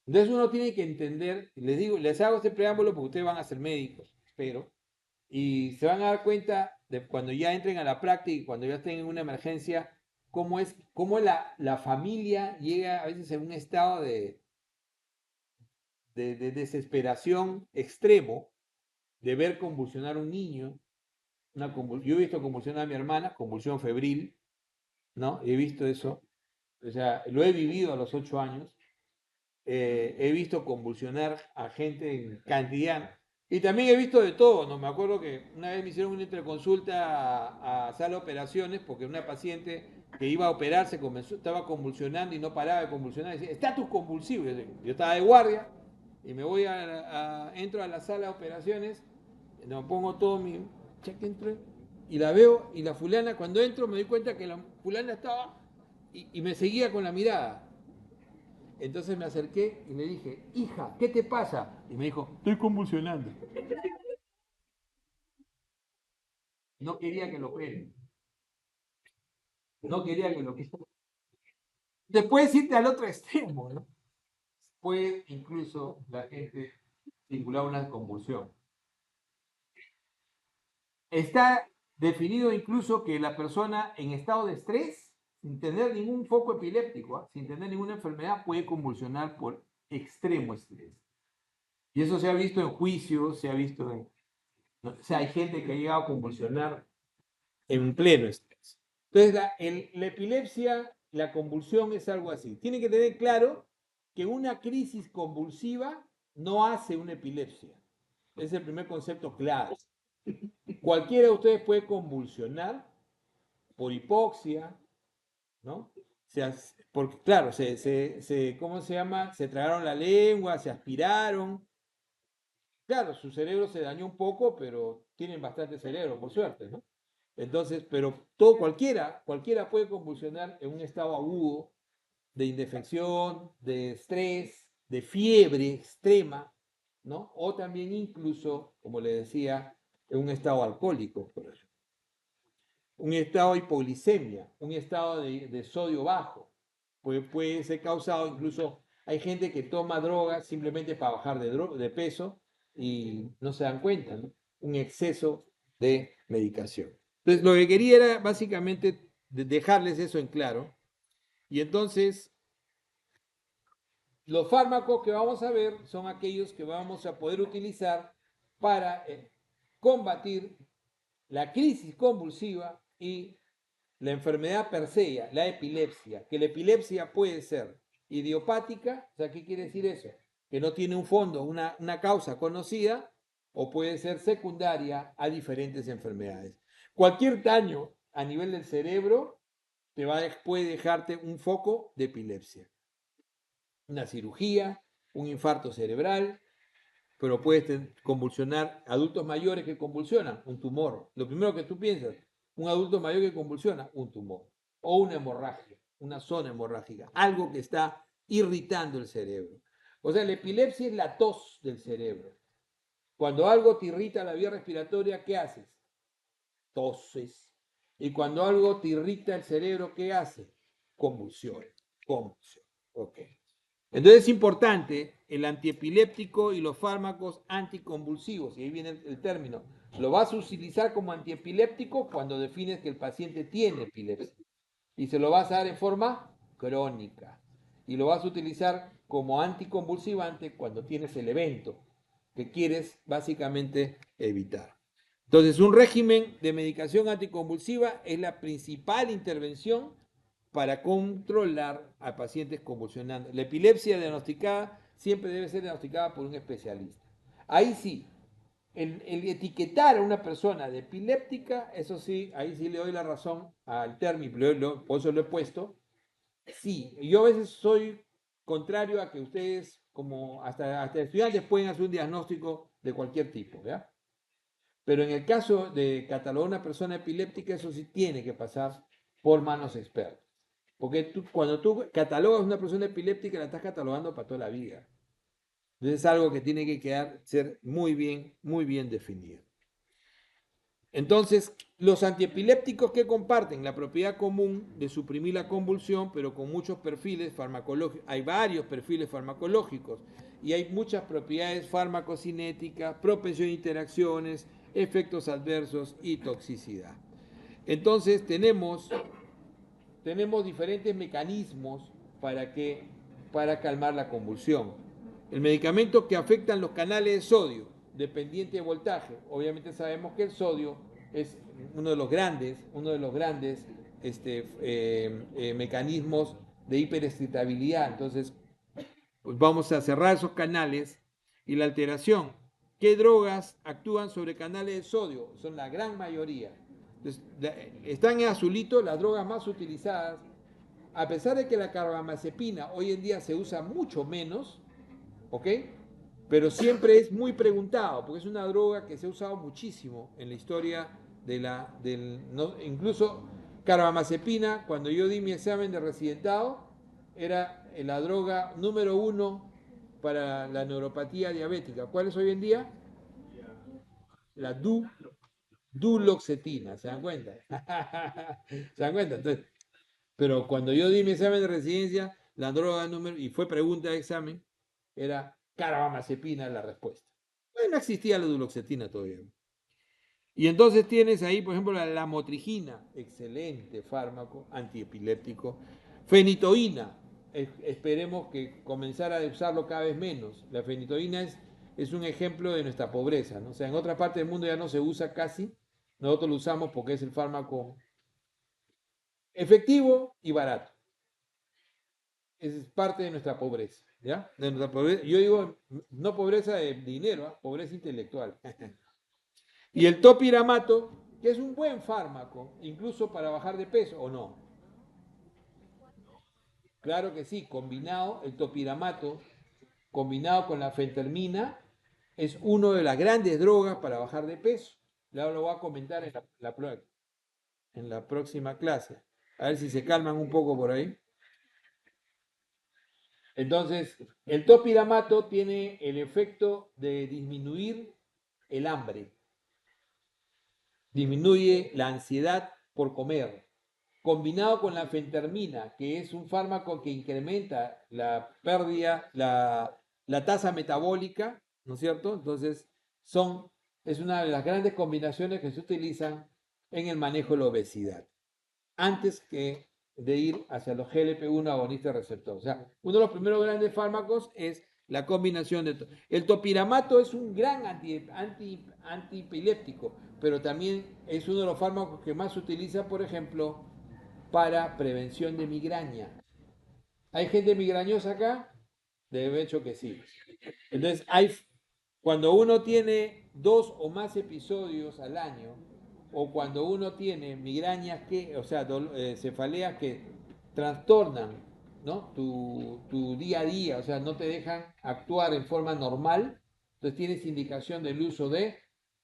Entonces uno tiene que entender, les digo, les hago este preámbulo porque ustedes van a ser médicos, pero, y se van a dar cuenta de cuando ya entren a la práctica y cuando ya estén en una emergencia, cómo la familia llega a veces en un estado de desesperación extremo de ver convulsionar a un niño. Yo he visto convulsionar a mi hermana, convulsión febril, ¿no? He visto eso, o sea, lo he vivido a los 8 años. He visto convulsionar a gente en cantidad. Y también he visto de todo, ¿no? Me acuerdo que una vez me hicieron una interconsulta a sala de operaciones porque una paciente que iba a operarse estaba convulsionando y no paraba de convulsionar. Decía, estatus convulsivo. Yo estaba de guardia y me voy entro a la sala de operaciones, me pongo todo mi check entro y la veo y la fulana cuando entro me doy cuenta que la fulana estaba y me seguía con la mirada. Entonces me acerqué y le dije, hija, ¿qué te pasa? Y me dijo, estoy convulsionando. No quería que lo operen. No quería que lo operen. Después irte al otro extremo, ¿no? Puede incluso la gente vincular una convulsión. Está definido incluso que la persona en estado de estrés, sin tener ningún foco epiléptico, sin tener ninguna enfermedad, puede convulsionar por extremo estrés. Y eso se ha visto en juicios, se ha visto en... ¿no? O sea, hay gente que ha llegado a convulsionar en pleno estrés. Entonces, la epilepsia, la convulsión es algo así. Tienen que tener claro que una crisis convulsiva no hace una epilepsia. Es el primer concepto clave. Cualquiera de ustedes puede convulsionar por hipoxia, ¿no? Porque, claro, ¿cómo se llama? Se tragaron la lengua, se aspiraron. Claro, su cerebro se dañó un poco, pero tienen bastante cerebro, por suerte, ¿no? Entonces, pero cualquiera puede convulsionar en un estado agudo de indefensión, de estrés, de fiebre extrema, ¿no? O también incluso, como le decía, en un estado alcohólico, por ejemplo. Un estado de hipoglicemia, un estado de sodio bajo. Puede ser causado incluso, hay gente que toma drogas simplemente para bajar de peso y no se dan cuenta, ¿no? Un exceso de medicación. Entonces, lo que quería era básicamente dejarles eso en claro. Y entonces, los fármacos que vamos a ver son aquellos que vamos a poder utilizar para combatir la crisis convulsiva y la enfermedad per se, la epilepsia, que la epilepsia puede ser idiopática, o sea, ¿qué quiere decir eso? Que no tiene un fondo, una causa conocida, o puede ser secundaria a diferentes enfermedades. Cualquier daño a nivel del cerebro puede dejarte un foco de epilepsia. Una cirugía, un infarto cerebral, pero puedes convulsionar adultos mayores que convulsionan, un tumor. Lo primero que tú piensas, un adulto mayor que convulsiona, un tumor. O una hemorragia, una zona hemorrágica, algo que está irritando el cerebro. O sea, la epilepsia es la tos del cerebro. Cuando algo te irrita la vía respiratoria, ¿qué haces? Toses. Y cuando algo te irrita el cerebro, ¿qué hace? Convulsión. Convulsión. Ok. Entonces es importante el antiepiléptico y los fármacos anticonvulsivos, y ahí viene el término. Lo vas a utilizar como antiepiléptico cuando defines que el paciente tiene epilepsia. Y se lo vas a dar en forma crónica. Y lo vas a utilizar como anticonvulsivante cuando tienes el evento que quieres básicamente evitar. Entonces, un régimen de medicación anticonvulsiva es la principal intervención para controlar a pacientes convulsionando. La epilepsia diagnosticada siempre debe ser diagnosticada por un especialista. Ahí sí, el etiquetar a una persona de epiléptica, eso sí, ahí sí le doy la razón al término, por eso lo he puesto. Sí, yo a veces soy contrario a que ustedes, como hasta estudiantes, pueden hacer un diagnóstico de cualquier tipo, ¿ya? Pero en el caso de catalogar a una persona epiléptica, eso sí tiene que pasar por manos expertas. Porque cuando tú catalogas a una persona epiléptica, la estás catalogando para toda la vida. Entonces es algo que tiene que ser muy bien definido. Entonces, los antiepilépticos que comparten la propiedad común de suprimir la convulsión, pero con muchos perfiles farmacológicos, hay varios perfiles farmacológicos y hay muchas propiedades farmacocinéticas, propensión a interacciones, efectos adversos y toxicidad. Entonces, tenemos diferentes mecanismos para calmar la convulsión. El medicamento que afectan los canales de sodio, dependiente de voltaje. Obviamente sabemos que el sodio es uno de los grandes mecanismos de hiperexcitabilidad. Entonces, pues vamos a cerrar esos canales y la alteración. ¿Qué drogas actúan sobre canales de sodio? Son la gran mayoría. Entonces, están en azulito las drogas más utilizadas. A pesar de que la carbamazepina hoy en día se usa mucho menos, ¿ok? Pero siempre es muy preguntado, porque es una droga que se ha usado muchísimo en la historia incluso carbamazepina, cuando yo di mi examen de residentado, era la droga número 1 para la neuropatía diabética. ¿Cuál es hoy en día? La duloxetina, ¿se dan cuenta? ¿Se dan cuenta? Entonces, pero cuando yo di mi examen de residencia, la droga número, y fue pregunta de examen, era carbamazepina la respuesta. Bueno, no existía la duloxetina todavía. Y entonces tienes ahí, por ejemplo, la lamotrigina, excelente fármaco antiepiléptico. Fenitoína, esperemos que comenzara a usarlo cada vez menos. La fenitoína es un ejemplo de nuestra pobreza, ¿no? O sea, en otra parte del mundo ya no se usa casi, nosotros lo usamos porque es el fármaco efectivo y barato. Es parte de nuestra pobreza, ¿ya? De nuestra pobreza. Yo digo, no pobreza de dinero, ¿eh? Pobreza intelectual. Y el topiramato, que es un buen fármaco, incluso para bajar de peso, ¿o no? Claro que sí, combinado, el topiramato, combinado con la fentermina, es una de las grandes drogas para bajar de peso. Ya lo voy a comentar en la próxima clase. A ver si se calman un poco por ahí. Entonces, el topiramato tiene el efecto de disminuir el hambre, disminuye la ansiedad por comer, combinado con la fentermina, que es un fármaco que incrementa la pérdida, la tasa metabólica, ¿no es cierto? Entonces, es una de las grandes combinaciones que se utilizan en el manejo de la obesidad, antes que de ir hacia los GLP-1 agonistas receptor. O sea, uno de los primeros grandes fármacos es la combinación de... El topiramato es un gran antiepiléptico, pero también es uno de los fármacos que más se utiliza, por ejemplo, para prevención de migraña. ¿Hay gente migrañosa acá? De hecho que sí. Entonces, cuando uno tiene 2 o más episodios al año, o cuando uno tiene migrañas o sea, cefaleas que trastornan, ¿no? Tu día a día, o sea, no te dejan actuar en forma normal, entonces tienes indicación del uso de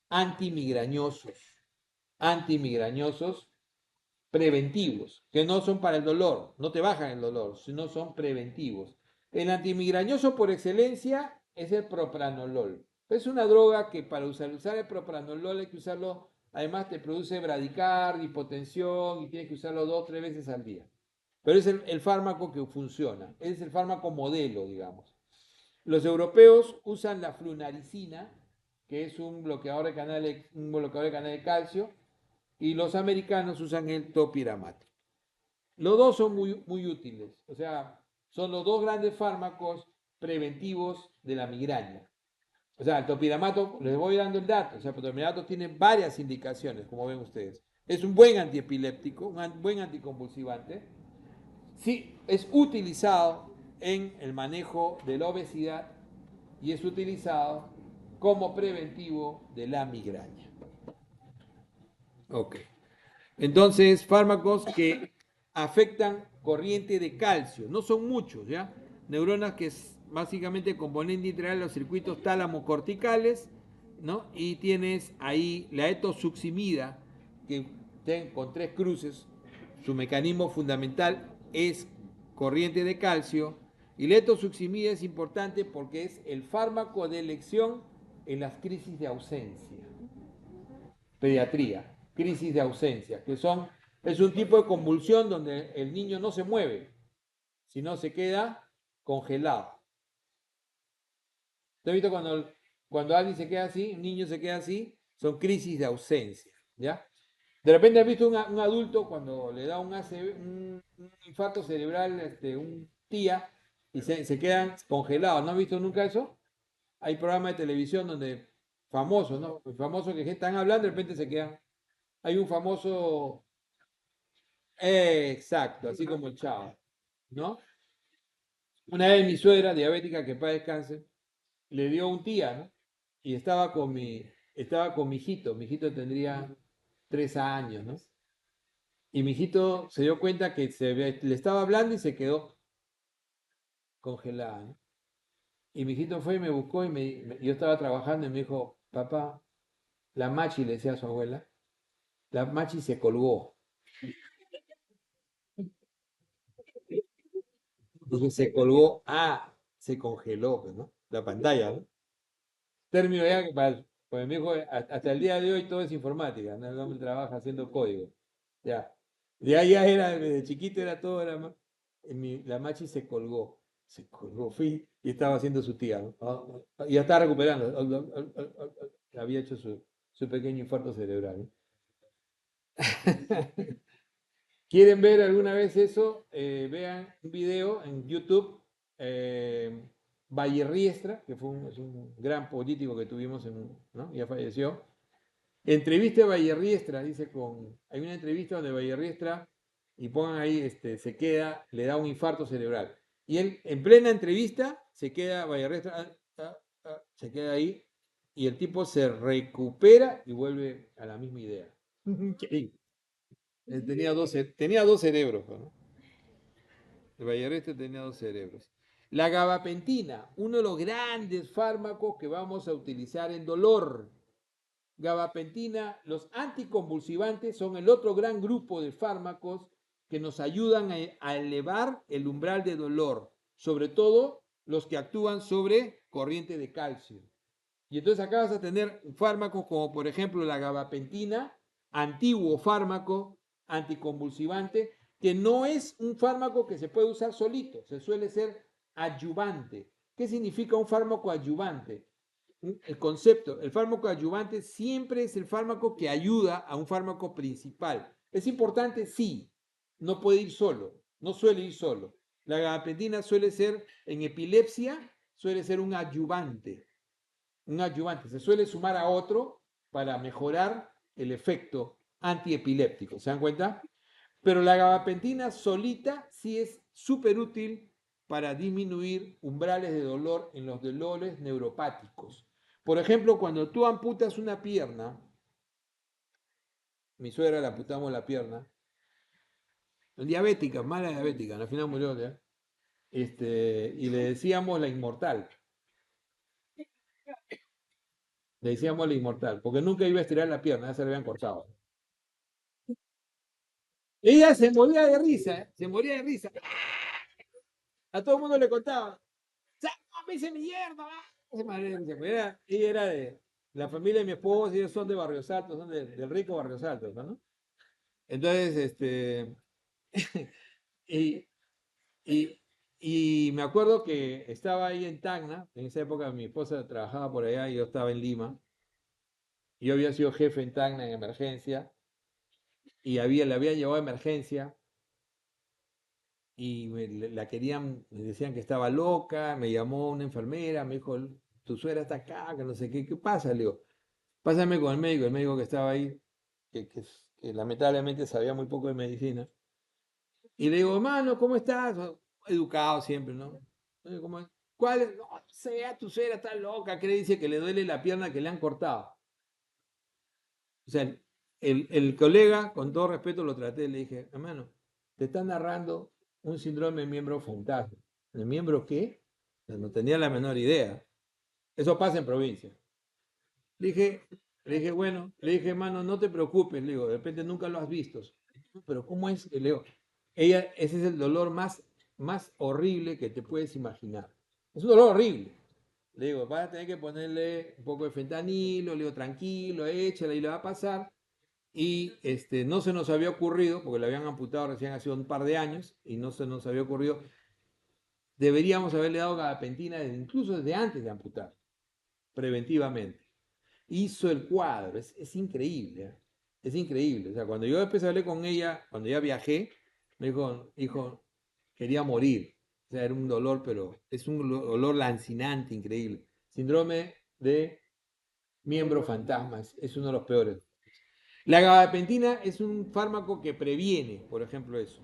antimigrañosos. Antimigrañosos preventivos, que no son para el dolor, no te bajan el dolor, sino son preventivos. El antimigrañoso por excelencia es el propranolol. Es una droga que para usar el propranolol hay que usarlo, además te produce bradicardia, hipotensión y tienes que usarlo 2 o 3 veces al día. Pero es el fármaco que funciona, es el fármaco modelo, digamos. Los europeos usan la flunaricina, que es un bloqueador de canal de calcio, y los americanos usan el topiramato. Los dos son muy útiles, o sea, son los dos grandes fármacos preventivos de la migraña. O sea, el topiramato, les voy dando el dato, o sea, el topiramato tiene varias indicaciones, como ven ustedes. Es un buen antiepiléptico, un buen anticonvulsivante. Sí, es utilizado en el manejo de la obesidad y es utilizado como preventivo de la migraña. Ok. Entonces, fármacos que afectan corriente de calcio, no son muchos, ¿ya? Neuronas que es básicamente componente integral de los circuitos tálamo-corticales, ¿no? Y tienes ahí la etosuximida, que con 3 cruces, su mecanismo fundamental es corriente de calcio, y la etosuximida es importante porque es el fármaco de elección en las crisis de ausencia. Pediatría, crisis de ausencia, es un tipo de convulsión donde el niño no se mueve, sino se queda congelado. ¿Te has visto cuando alguien se queda así, un niño se queda así? Son crisis de ausencia, ¿ya? De repente has visto un adulto cuando le da un infarto cerebral, un tía, y se quedan congelados. ¿No has visto nunca eso? Hay programas de televisión donde famosos, ¿no? Famosos que están hablando, de repente se quedan. Hay un famoso, exacto, así como el chavo, ¿no? Una vez mi suegra, diabética, que para descanse, le dio un tía, ¿no? Y estaba con mi hijito tendría 3 años, ¿no? Y mi hijito se dio cuenta que le estaba hablando y se quedó congelada, ¿no? Y mi hijito fue y me buscó yo estaba trabajando y me dijo, papá, la Machi, le decía a su abuela, la Machi se colgó. Dije, se colgó, se congeló, pues, ¿no? La pantalla, ¿no? Término ya que pues mi hijo, hasta el día de hoy todo es informática, ¿no? El hombre trabaja haciendo código. Ya. Ya era, desde chiquito era todo, la Machi se colgó. Se colgó, fui y estaba haciendo su tía, ¿no? Y ya estaba recuperando. Había hecho su. su pequeño infarto cerebral. ¿Quieren ver alguna vez eso? Vean un video en YouTube. eh, Riestra, que es un gran político que tuvimos, ¿no? Ya falleció. Entrevista a Riestra, dice hay una entrevista donde Riestra, y pongan ahí, se queda, le da un infarto cerebral. Y él, en plena entrevista, se queda Riestra, se queda ahí, y el tipo se recupera y vuelve a la misma idea. Tenía dos cerebros, ¿no? El Vallareste tenía dos cerebros. La gabapentina, uno de los grandes fármacos que vamos a utilizar en dolor. Gabapentina, los anticonvulsivantes son el otro gran grupo de fármacos que nos ayudan a elevar el umbral de dolor, sobre todo los que actúan sobre corriente de calcio. Y entonces acá vas a tener fármacos como por ejemplo la gabapentina, antiguo fármaco anticonvulsivante, que no es un fármaco que se puede usar solito, se suele ser adyuvante. ¿Qué significa un fármaco adyuvante? El concepto, el fármaco adyuvante siempre es el fármaco que ayuda a un fármaco principal. ¿Es importante? Sí, no puede ir solo, no suele ir solo. La gabapentina suele ser, en epilepsia, suele ser un adyuvante, se suele sumar a otro para mejorar el efecto antiepiléptico, ¿se dan cuenta? Pero la gabapentina solita sí es súper útil para disminuir umbrales de dolor en los dolores neuropáticos. Por ejemplo, cuando tú amputas una pierna, mi suegra le amputamos la pierna, diabética, mala diabética, al final murió, ¿ya? Y le decíamos la inmortal. Le decíamos la inmortal, porque nunca iba a estirar la pierna, ya se le habían cortado. Ella se moría de risa, ¿eh? Se moría de risa. A todo el mundo le contaba. ¡No, me hice mierda! Ella era de la familia de mi esposo, ellos son de Barrios Altos, son del rico Barrios Altos, ¿no? Entonces, y, y, y me acuerdo que estaba ahí en Tacna, en esa época mi esposa trabajaba por allá y yo estaba en Lima. Yo había sido jefe en Tacna en emergencia y le habían llevado a emergencia y la querían, me decían que estaba loca, me llamó una enfermera, me dijo, tu suegra está acá, que no sé qué pasa, le digo, pásame con el médico que estaba ahí, que lamentablemente sabía muy poco de medicina, y le digo, hermano, ¿cómo estás? Educado siempre, ¿no? ¿Cómo, ¿cuál es? No, sea, tu suegra está loca, que le dice que le duele la pierna que le han cortado. O sea, el colega, con todo respeto, lo traté, le dije, hermano, te está narrando un síndrome de miembro fantasma. ¿De miembro qué? No tenía la menor idea. Eso pasa en provincia. Le dije, bueno, le dije, hermano, no te preocupes, le digo, de repente nunca lo has visto. Pero ¿cómo es? Le digo, ese es el dolor más horrible que te puedes imaginar. Es un dolor horrible. Le digo, vas a tener que ponerle un poco de fentanilo, le digo, tranquilo, échale y le va a pasar. Y no se nos había ocurrido, porque le habían amputado recién hace un par de años, y no se nos había ocurrido, deberíamos haberle dado gabapentina incluso desde antes de amputar, preventivamente. Hizo el cuadro, es increíble, ¿eh? Es increíble. O sea, cuando yo empecé a hablar con ella, cuando ya viajé, me dijo, quería morir. O sea, era un dolor, pero es un dolor lancinante, increíble. Síndrome de miembro fantasma, es uno de los peores. La gabapentina es un fármaco que previene, por ejemplo, eso.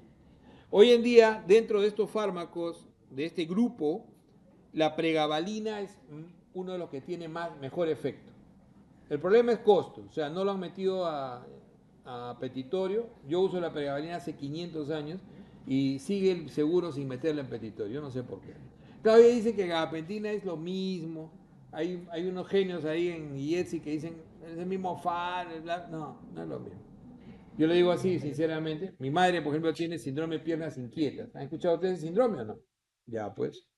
Hoy en día, dentro de estos fármacos, de este grupo, la pregabalina es uno de los que tiene mejor efecto. El problema es costo, o sea, no lo han metido a petitorio. Yo uso la pregabalina hace 500 años y sigue el seguro sin meterla en petitorio. Yo no sé por qué. Todavía dicen que gabapentina es lo mismo. Hay unos genios ahí en IETSI que dicen es el mismo FAR, no, no es lo mismo. Yo le digo así, sinceramente. Mi madre, por ejemplo, tiene síndrome de piernas inquietas. ¿Han escuchado ustedes ese síndrome o no? Ya, pues.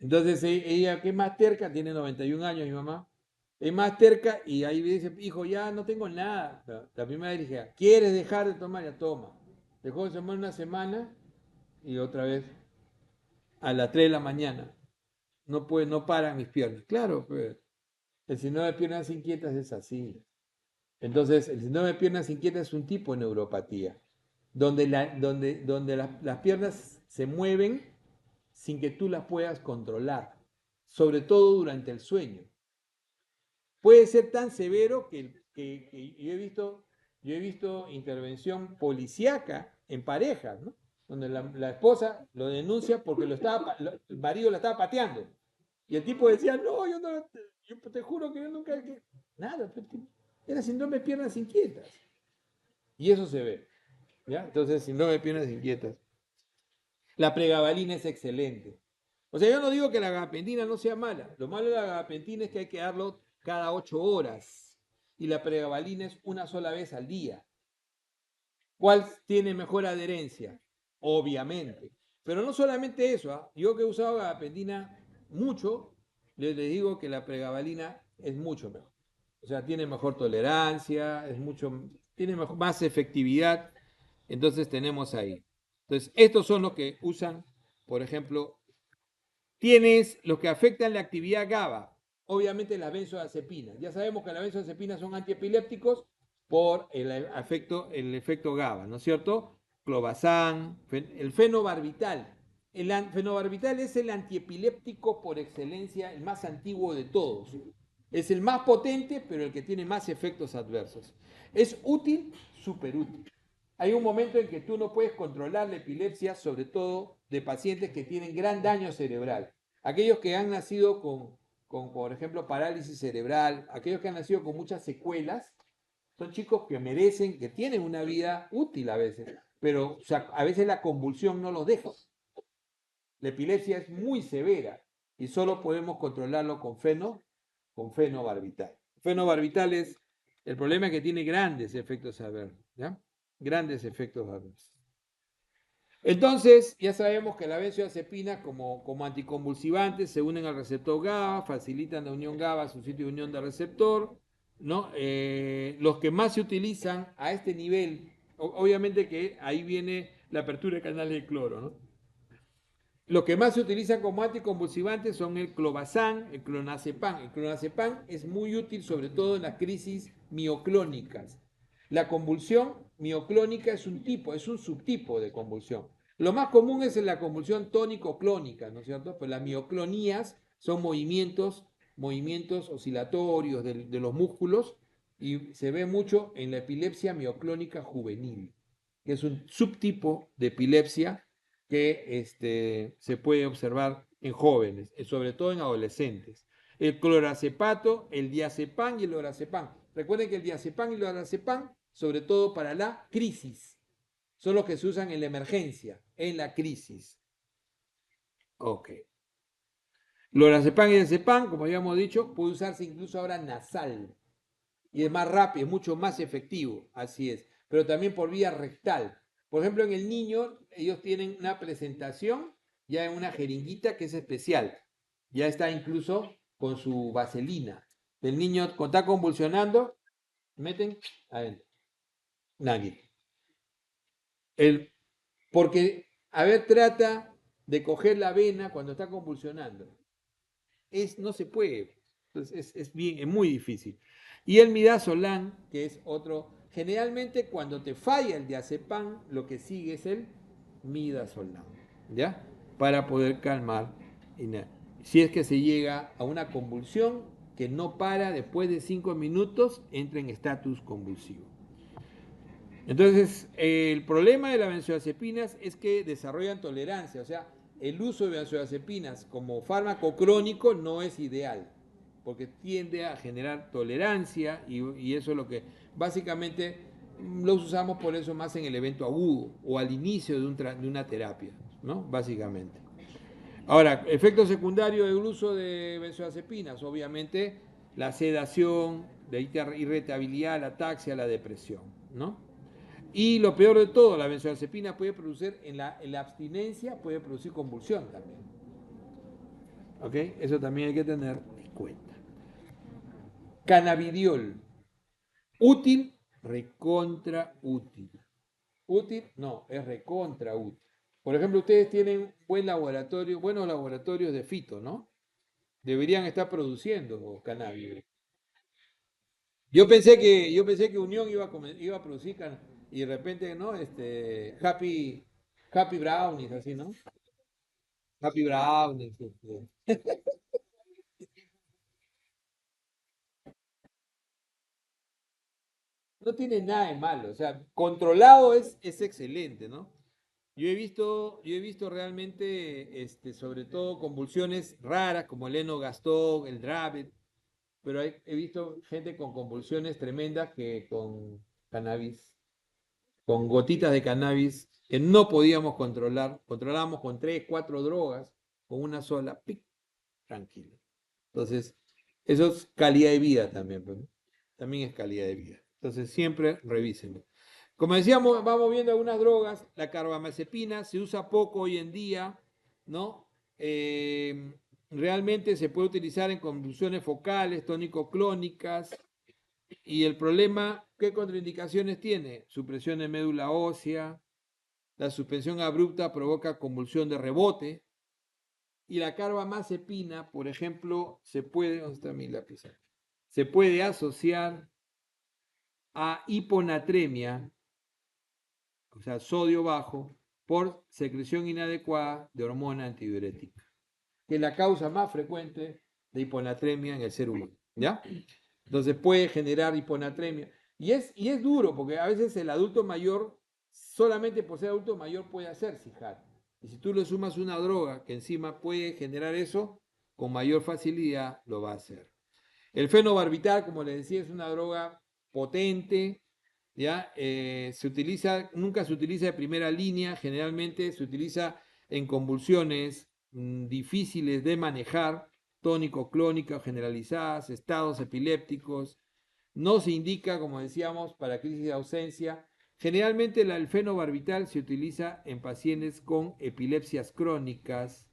Entonces ella, que es más terca, tiene 91 años, mi mamá, es más terca y ahí dice, hijo, ya no tengo nada. La primera vez dije, ¿quieres dejar de tomar? Ya toma. Dejó de tomar una semana y otra vez a las 3 de la mañana. No paran mis piernas. Claro, pues el síndrome de piernas inquietas es así. Entonces, el síndrome de piernas inquietas es un tipo de neuropatía, donde las piernas se mueven sin que tú las puedas controlar, sobre todo durante el sueño. Puede ser tan severo que yo he visto intervención policíaca en parejas, ¿no? Donde la esposa lo denuncia porque el marido la estaba pateando. Y el tipo decía, no, yo te juro que yo nunca... Nada, era síndrome de piernas inquietas. Y eso se ve, ¿ya? Entonces, síndrome de piernas inquietas. La pregabalina es excelente. O sea, yo no digo que la gabapentina no sea mala. Lo malo de la gabapentina es que hay que darlo cada 8 horas. Y la pregabalina es una sola vez al día. ¿Cuál tiene mejor adherencia? Obviamente. Pero no solamente eso. ¿Ah? Yo que he usado gabapentina mucho, les digo que la pregabalina es mucho mejor. O sea, tiene mejor tolerancia, tiene más efectividad. Entonces tenemos ahí. Entonces, estos son los que usan, por ejemplo, tienes los que afectan la actividad GABA, obviamente las benzodiazepinas. Ya sabemos que las benzodiazepinas son antiepilépticos por el efecto GABA, ¿no es cierto? Clobazam, el fenobarbital. El fenobarbital es el antiepiléptico por excelencia, el más antiguo de todos. Es el más potente, pero el que tiene más efectos adversos. Es útil, súper útil. Hay un momento en que tú no puedes controlar la epilepsia, sobre todo de pacientes que tienen gran daño cerebral. Aquellos que han nacido por ejemplo, parálisis cerebral, aquellos que han nacido con muchas secuelas, son chicos que merecen, que tienen una vida útil a veces, pero o sea, a veces la convulsión no los deja. La epilepsia es muy severa y solo podemos controlarlo con fenobarbital. Fenobarbital es, el problema es que tiene grandes efectos adversos, ¿ya? Grandes efectos adversos. Entonces, ya sabemos que las benzodiazepinas como anticonvulsivantes se unen al receptor GABA, facilitan la unión GABA a su sitio de unión de receptor, ¿no? Los que más se utilizan a este nivel, obviamente que ahí viene la apertura de canales de cloro, ¿no? Los que más se utilizan como anticonvulsivantes son el clobazam, el clonazepam. El clonazepam es muy útil sobre todo en las crisis mioclónicas. La convulsión mioclónica es un subtipo de convulsión. Lo más común es en la convulsión tónico-clónica, ¿no es cierto? Pero las mioclonías son movimientos oscilatorios de los músculos y se ve mucho en la epilepsia mioclónica juvenil, que es un subtipo de epilepsia que se puede observar en jóvenes, sobre todo en adolescentes. El clorazepato, el diazepam y el lorazepam. Recuerden que el diazepam y el lorazepam, sobre todo para la crisis, son los que se usan en la emergencia, en la crisis. Ok. Lorazepam y diazepam, como habíamos dicho, puede usarse incluso ahora nasal. Y es más rápido, es mucho más efectivo, así es. Pero también por vía rectal. Por ejemplo, en el niño, ellos tienen una presentación ya en una jeringuita que es especial. Ya está incluso con su vaselina. El niño está convulsionando, meten adentro. Nadie. Porque, a ver, trata de coger la vena cuando está convulsionando. No se puede. Entonces es muy difícil. Y el midazolam, que es otro, generalmente cuando te falla el diazepam, lo que sigue es el midazolam, ¿ya? Para poder calmar. Si es que se llega a una convulsión que no para después de 5 minutos, entra en estatus convulsivo. Entonces, el problema de las benzodiazepinas es que desarrollan tolerancia, o sea, el uso de benzodiazepinas como fármaco crónico no es ideal, porque tiende a generar tolerancia y eso es lo que básicamente los usamos por eso más en el evento agudo o al inicio de una terapia, ¿no? Básicamente. Ahora, efectos secundarios del uso de benzodiazepinas, obviamente la sedación, la irritabilidad, la ataxia, la depresión, ¿no? Y lo peor de todo, la benzodiazepina puede producir, en la abstinencia, puede producir convulsión también. ¿Ok? Eso también hay que tener en cuenta. Cannabidiol. Útil, recontra útil. Útil, no, es recontra útil. Por ejemplo, ustedes tienen buenos laboratorios de fito, ¿no? Deberían estar produciendo cannabis. Yo pensé que Unión iba a producir y de repente, ¿no? Happy Brownies, así, ¿no? Happy Brownies. No tiene nada de malo, o sea, controlado es excelente, ¿no? Yo he visto realmente, sobre todo convulsiones raras como el Lennox-Gastaut, el Dravet, pero he visto gente con convulsiones tremendas que con cannabis, con gotitas de cannabis que no podíamos controlar, controlábamos con 3, 4 drogas, con una sola, ¡pic! Tranquilo. Entonces, eso es calidad de vida también, pues, ¿no? También es calidad de vida. Entonces, siempre revísenlo. Como decíamos, vamos viendo algunas drogas. La carbamazepina se usa poco hoy en día, ¿no? Realmente se puede utilizar en convulsiones focales, tónico-clónicas. Y el problema, ¿qué contraindicaciones tiene? Supresión de médula ósea, la suspensión abrupta provoca convulsión de rebote, y la carbamazepina, por ejemplo, ¿dónde está mi lápiz? Se puede asociar a hiponatremia, o sea, sodio bajo, por secreción inadecuada de hormona antidiurética, que es la causa más frecuente de hiponatremia en el ser humano, ¿ya? Entonces puede generar hiponatremia. Y es duro, porque a veces el adulto mayor, solamente por ser adulto mayor, puede hacer CIJAT. Y si tú le sumas una droga que encima puede generar eso, con mayor facilidad lo va a hacer. El fenobarbital, como les decía, es una droga potente, ¿ya? Nunca se utiliza de primera línea, generalmente se utiliza en convulsiones difíciles de manejar, tónico-clónicas generalizadas, estados epilépticos. No se indica, como decíamos, para crisis de ausencia. Generalmente el fenobarbital se utiliza en pacientes con epilepsias crónicas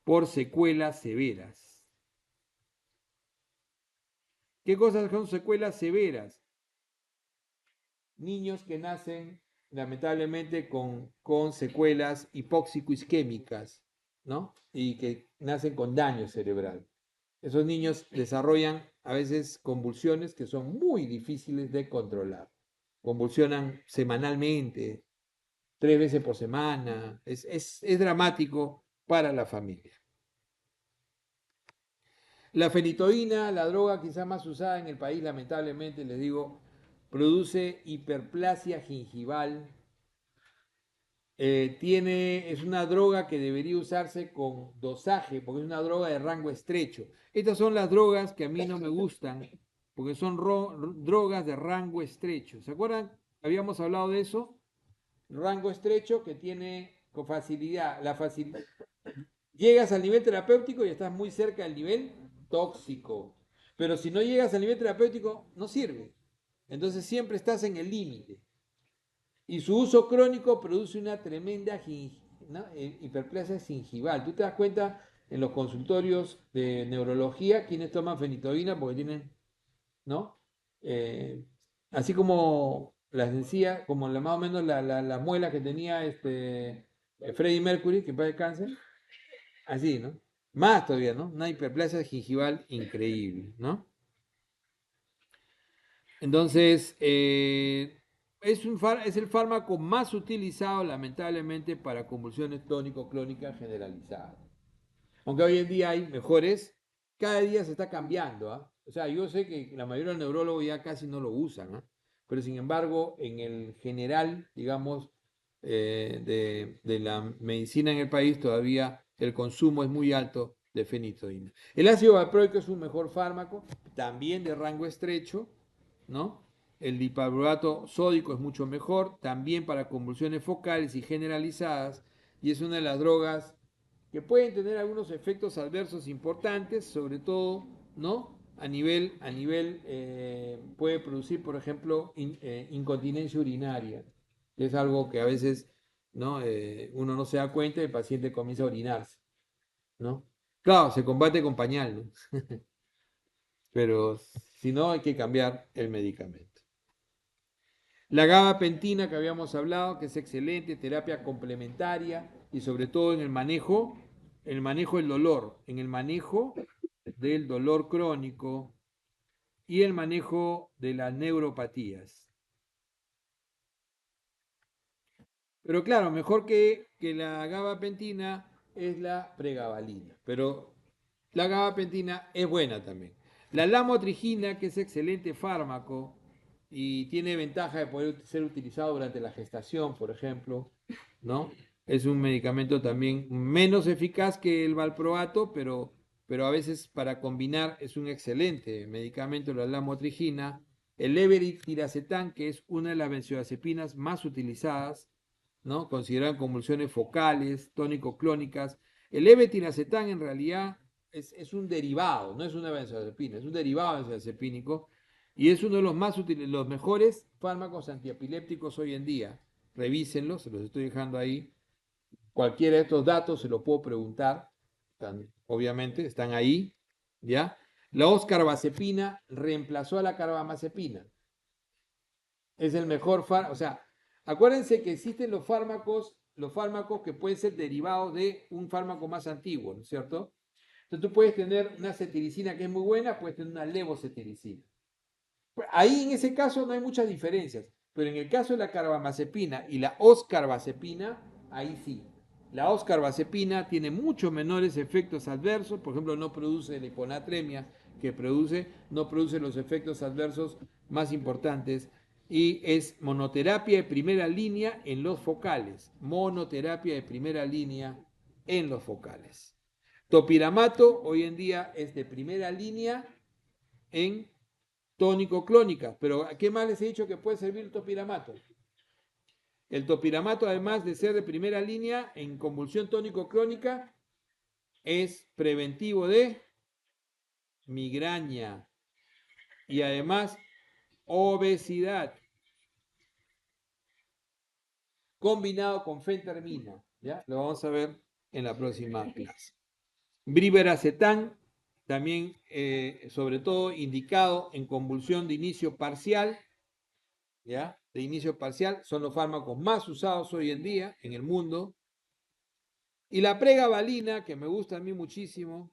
por secuelas severas. ¿Qué cosas son secuelas severas? Niños que nacen lamentablemente con secuelas hipóxico-isquémicas, ¿no? Y que nacen con daño cerebral. Esos niños desarrollan a veces convulsiones que son muy difíciles de controlar. Convulsionan semanalmente, 3 veces por semana. Es dramático para la familia. La fenitoína, la droga quizá más usada en el país, lamentablemente, les digo, produce hiperplasia gingival. Es una droga que debería usarse con dosaje, porque es una droga de rango estrecho. Estas son las drogas que a mí no me gustan, porque son drogas de rango estrecho. ¿Se acuerdan? Habíamos hablado de eso. Rango estrecho que tiene con facilidad, llegas al nivel terapéutico y estás muy cerca del nivel tóxico. Pero si no llegas al nivel terapéutico, no sirve. Entonces siempre estás en el límite. Y su uso crónico produce una tremenda ¿no? Hiperplasia gingival. Tú te das cuenta en los consultorios de neurología quienes toman fenitoína porque tienen, ¿no? Eh, Así como las decía, como más o menos la muela que tenía Freddie Mercury, que en paz descanse, así, ¿no? Más todavía, ¿no? Una hiperplasia gingival increíble, ¿no? Entonces, es el fármaco más utilizado, lamentablemente, para convulsiones tónico-clónicas generalizadas. Aunque hoy en día hay mejores, cada día se está cambiando, ¿ah? O sea, yo sé que la mayoría de los neurólogos ya casi no lo usan, ¿ah? Pero sin embargo, en el general, digamos, de la medicina en el país, todavía el consumo es muy alto de fenitoína. El ácido valproico es un mejor fármaco, también de rango estrecho, ¿no? El divalproato sódico es mucho mejor, también para convulsiones focales y generalizadas, y es una de las drogas que pueden tener algunos efectos adversos importantes, sobre todo, ¿no? Puede producir, por ejemplo, incontinencia urinaria, que es algo que a veces, ¿no? Uno no se da cuenta y el paciente comienza a orinarse, ¿no? Claro, se combate con pañal, ¿no? Pero si no, hay que cambiar el medicamento. La gabapentina que habíamos hablado, que es excelente, terapia complementaria y sobre todo en el manejo del dolor, en el manejo del dolor crónico y el manejo de las neuropatías. Pero claro, mejor que la gabapentina es la pregabalina, pero la gabapentina es buena también. La lamotrigina, que es excelente fármaco y tiene ventaja de poder ser utilizado durante la gestación, por ejemplo, ¿no? Es un medicamento también menos eficaz que el valproato, pero a veces para combinar es un excelente medicamento, la lamotrigina. El levetiracetam, que es una de las benzodiazepinas más utilizadas, ¿no? Consideran convulsiones focales, tónico-clónicas. El levetiracetam en realidad es un derivado, no es una benzodiazepina, es un derivado benzodiazepínico y es uno de los más útiles, los mejores fármacos antiepilépticos hoy en día. Revísenlos, se los estoy dejando ahí. Cualquiera de estos datos se los puedo preguntar, obviamente, están ahí, ¿ya? La oscarbazepina reemplazó a la carbamazepina. Es el mejor fármaco, o sea, acuérdense que existen los fármacos que pueden ser derivados de un fármaco más antiguo, ¿no es cierto? Entonces tú puedes tener una cetiricina que es muy buena, puedes tener una levocetiricina. Ahí en ese caso no hay muchas diferencias, pero en el caso de la carbamazepina y la oscarbazepina, ahí sí. La oscarbazepina tiene muchos menores efectos adversos, por ejemplo, no produce la hiponatremia que produce, no produce los efectos adversos más importantes y es monoterapia de primera línea en los focales, monoterapia de primera línea en los focales. Topiramato hoy en día es de primera línea en tónico-clónica, pero ¿qué más les he dicho que puede servir el topiramato? El topiramato, además de ser de primera línea en convulsión tónico-clónica, es preventivo de migraña y además obesidad, combinado con fentermina. ¿Ya? Lo vamos a ver en la próxima clase. Briveracetam, también sobre todo indicado en convulsión de inicio parcial, ¿ya? De inicio parcial, son los fármacos más usados hoy en día en el mundo. Y la pregabalina, que me gusta a mí muchísimo,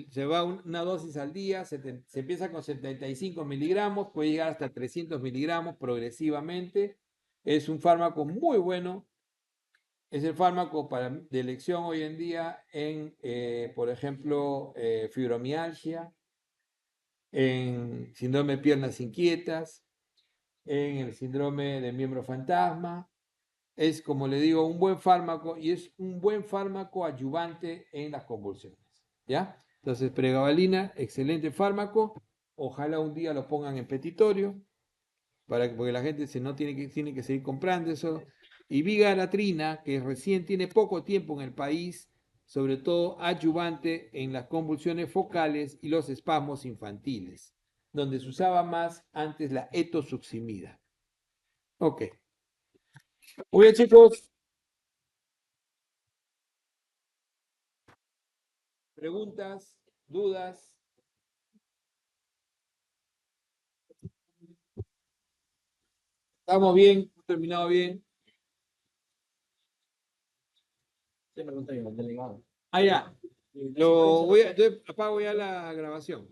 se va una dosis al día, se empieza con 75 miligramos, puede llegar hasta 300 miligramos progresivamente. Es un fármaco muy bueno. Es el fármaco de elección hoy en día en, por ejemplo, fibromialgia, en síndrome de piernas inquietas, en el síndrome de miembro fantasma. Es, como le digo, un buen fármaco y es un buen fármaco ayudante en las convulsiones. ¿Ya? Entonces, pregabalina, excelente fármaco. Ojalá un día lo pongan en petitorio, porque la gente no tiene que seguir comprando eso. Y vigaratrina, que recién tiene poco tiempo en el país, sobre todo adyuvante en las convulsiones focales y los espasmos infantiles, donde se usaba más antes la etosuximida. Ok. Muy bien, chicos. Preguntas, dudas. Estamos bien, hemos terminado bien. Sí, pregunta yo, el delegado. Ah, ya. Entonces apago ya la grabación.